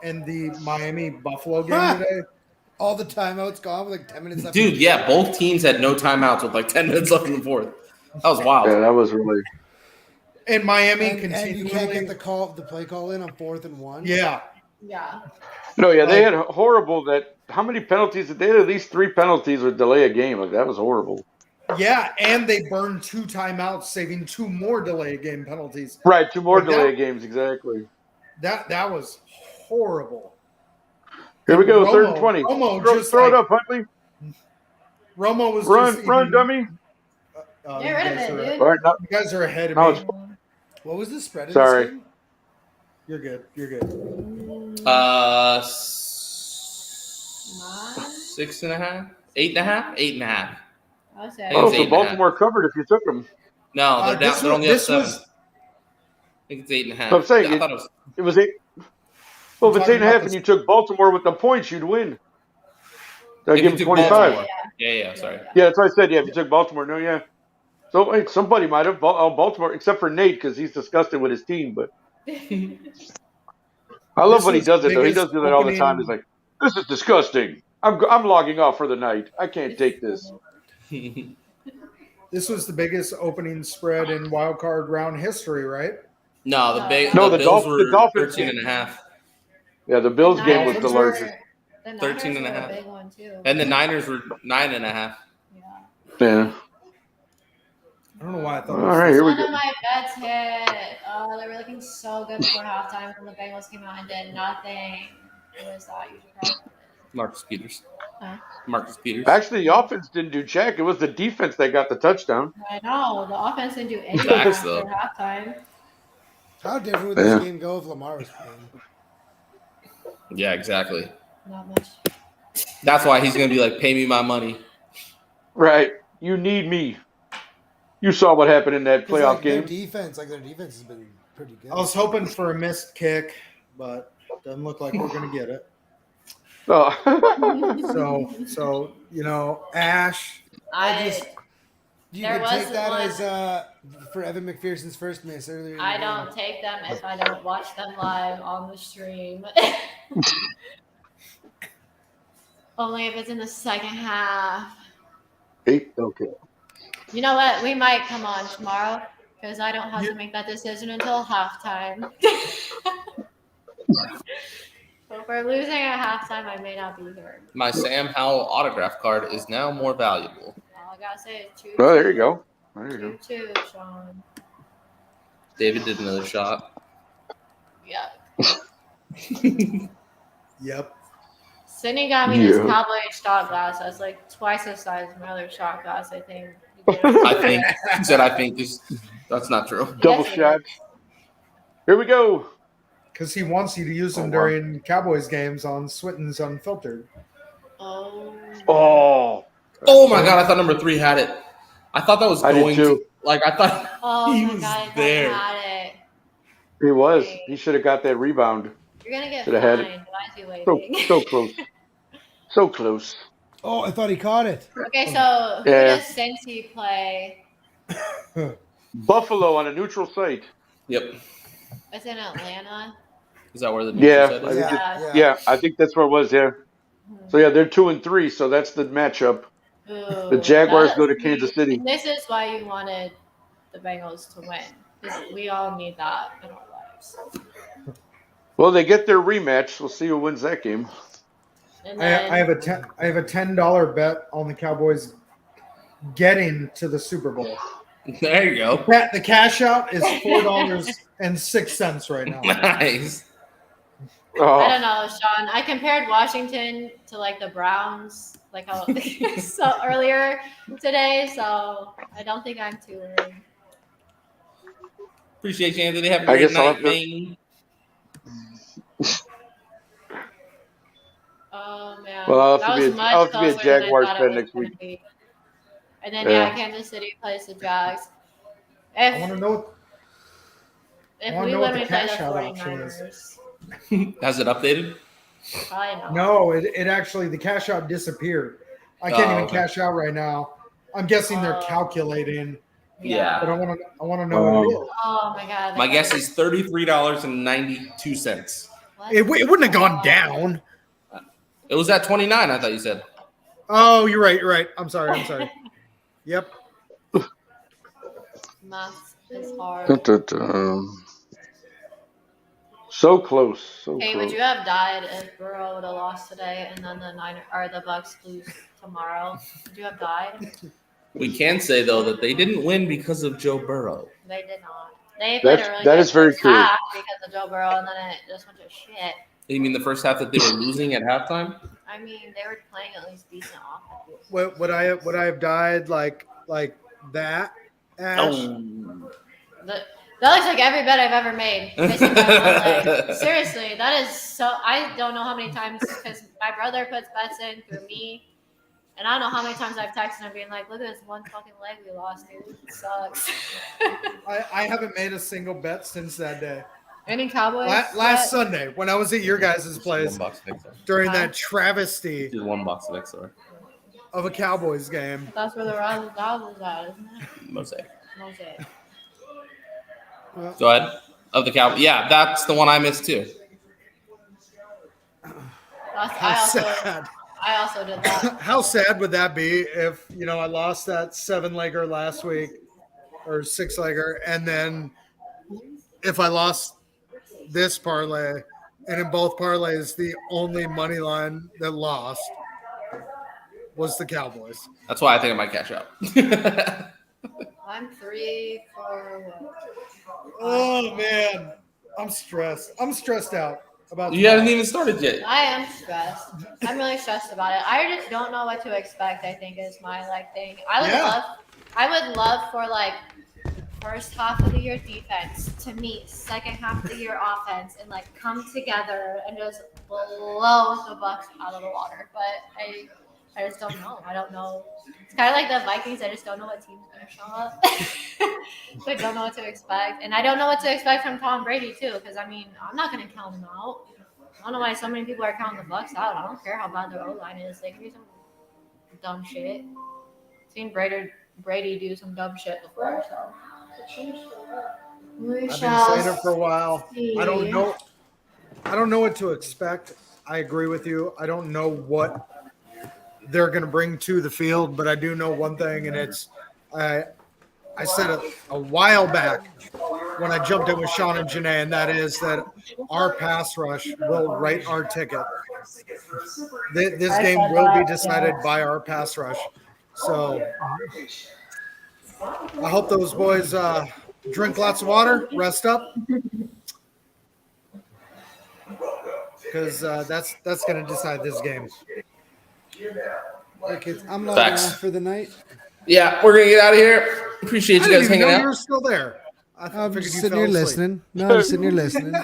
in the Miami Buffalo game today? All the timeouts gone with like 10 minutes left. Dude, yeah, both teams had no timeouts with like 10 minutes left in the fourth. That was wild. Yeah, that was really. And Miami And you continually. can't get the play call in on 4th and 1. Yeah. Yeah. No, yeah, they had horrible that. How many penalties? They had at least 3 penalties with delay a game. Like that was horrible. Yeah, and they burned 2 timeouts, saving 2 more delay game penalties. Right, 2 more Like delay that- games exactly. That was horrible. Here we go, Romo- 3rd and 20. Romo just throw it like- up, Huntley. Romo was Run, just run, even- dummy. Oh, Get rid of it, dude. All right, no, You guys are ahead of No, me. it's- What was the spread in Sorry. this game? You're good. You're good. 6.5, 8.5, 8.5. I would say I oh, think so it's 8.5. Baltimore covered if you took them. No, they're down. They're only up 7. I think it's 8.5. I'm saying I thought it was. It was 8. Well, if it's Talking 8.5 about and you took Baltimore with the points, you'd win. I'd If give you them took 25. Baltimore. Yeah, sorry. Yeah, that's what I said. Yeah, if you took Baltimore, no, yeah. So wait, somebody might have Baltimore, except for Nate, because he's disgusted with his team. But I love This when he was does the it, though. He biggest does do that all the time. opening- He's like, "This is disgusting. I'm logging off for the night. I can't take this." This was the biggest opening spread in wild card round history, right? No, the No, the Bills Dolphins- were the Dolphins 13.5. Yeah, the Bills game was the Niners largest. The Niners 13 and a were half. big one too. And the Niners were 9.5. Yeah. Yeah. I don't know why I thought. All right, here we None go. of my bets hit. Oh, they were looking so good before halftime when the Bengals came out and did nothing. Who is that? You should probably. Marcus Peters. Huh? Marcus Peters. Actually, the offense didn't do jack. It was the defense that got the touchdown. I know the offense didn't do anything Facts, after though. halftime. How different would Yeah. this game go if Lamar was playing? Yeah, exactly. Not much. That's why he's going to be like, pay me my money. Right. You need me. You saw what happened in that 'Cause, playoff like, their game. defense has been pretty good. I was hoping for a missed kick, but doesn't look like we're gonna get it. Oh. So you know, Ash. You There can was take that one- as for Evan McPherson's first miss earlier. In the I game. don't take them if I don't watch them live on the stream. Only if it's in the second half. Okay. You know what? We might come on tomorrow because I don't have You- to make that decision until halftime. So if we're losing at halftime, I may not be here. My Sam Howell autograph card is now more valuable. All I gotta say is 2-2. Oh, there you go. There you go. 2-2, Sean. David did another shot. Yeah. Yep. Sydney got me this Yeah. Cowboy shot glass. That's like twice the size of my other shot glass, I think. I think he said I think that's not true. Double Yes, it shot. Here we go. Because he wants you to use them Oh, wow. during Cowboys games on Swinton's Unfiltered. Oh. Oh, Oh my god, I thought number 3 had it. I thought that was I did going too. to like I thought Oh he my was god, I thought there. I had it. he was. He should have got that rebound. You're gonna get Shoulda fined. had it. Why is he So waving? so close. So close. Oh, I thought he caught it. Okay, so who Yeah. does Cincy play? Buffalo on a neutral site. Yep. It's in Atlanta. Is that where the Yeah, neutral set I is? think Yeah. Yeah, I think that's where it was. Yeah. So yeah, they're 2-3. So that's the matchup. Ooh, The Jaguars that- go to Kansas City. And this is why you wanted the Bengals to win. Because we all need that in our lives. Well, they get their rematch. We'll see who wins that game. And I then, have a $10 bet on the Cowboys getting to the Super Bowl. There you go. The cash out is $4.06 right now. Nice. I Oh, don't know, Sean. I compared Washington to like the Browns, like how so earlier today. So I don't think I'm too worried. Appreciate you, Anthony. Have a I great guess I'll night, have to- Maine. Oh man, Well, I'll that have to was be a- much I'll have to be a closer than I Jaguars thought it fan was next gonna week. be. And then Yeah. Kansas City plays the Jags. I want to If know what if wanna we know win, what the we play the cash out option is. 49ers. Has it updated? Probably not. No, it actually the cash out disappeared. I can't Oh, even okay. cash out right now. I'm guessing they're Oh. calculating, Yeah. but I want to know what it is. Oh my god. My guess is $33.92. What? It wouldn't have gone down. It was at 29, I thought you said. Oh, you're right. You're right. I'm sorry. Yep. Math is hard. Dun-dun-dun. So close. So Hey, close. would you have died if Burrow would have lost today and then the Bucks lose tomorrow? Would you have died? We can say though that they didn't win because of Joe Burrow. They did not. They played a really That good is very first true. half because of Joe Burrow, and then it just went to shit. You mean the first half that they were losing at halftime? I mean, they were playing at least decent offense. Would I have died like that? Ash? Oh. That looks like every bet I've ever made. Missing by one leg. Seriously, that is so. I don't know how many times because my brother puts bets in through me, and I don't know how many times I've texted him being like, "Look at this one fucking leg we lost, dude. It sucks." I haven't made a single bet since that day. Any Cowboys? Last Sunday when I was at your guys' place $1 Victor. during Huh? that travesty Did $1 Victor. of a Cowboys game. That's where the Razzle Dazzle is at, isn't it? Mosaic. Mosaic. Go ahead. Of the Cowboys. Yeah, that's the one I missed too. I also did that. How sad would that be if I lost that 7-legger last week or 6-legger, and then if I lost this parlay, and in both parlays the only money line that lost was the Cowboys. That's why I think I might cash out. I'm 3 for what? Oh man, I'm stressed. I'm stressed out about. You haven't even started yet. I am stressed. I'm really stressed about it. I just don't know what to expect. I think is my thing. I would love for first half of the year defense to meet second half of the year offense and come together and just blow the Bucks out of the water. But I just don't know. I don't know. It's kind of like the Vikings. I just don't know what team's going to show up. I don't know what to expect. And I don't know what to expect from Tom Brady, too, because, I'm not going to count him out. I don't know why so many people are counting the Bucks out. I don't care how bad their O-line is. They can do some dumb shit. I've seen Brady do some dumb shit before, so. I've been saying it for a while. I don't know. I don't know what to expect. I agree with you. I don't know what they're going to bring to the field, but I do know one thing, and it's I said it a while back when I jumped in with Sean and Janae, and that is that our pass rush will write our ticket. This game will be decided by our pass rush. So I hope those boys drink lots of water, rest up, because that's going to decide this game. Okay, kids, I'm logging Facts. off for the night. Yeah, we're gonna get out of here. Appreciate I you didn't guys even hanging know out. you were still there. I I'm figured just you sitting fell here asleep. listening. No, I'm just sitting here listening.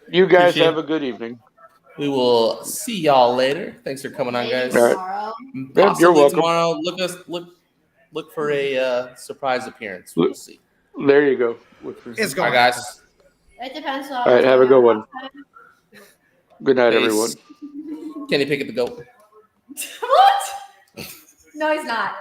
You guys Appreciate have it. a good evening. We will see y'all later. Thanks for coming on, guys. All right. Tomorrow. Possibly welcome. tomorrow. Look for a surprise appearance. We'll see. There you go. It's All going. right, guys. It depends on. All right, have a good one. Good night, everyone. Peace. Kenny Pickett the GOAT. What? No, he's not.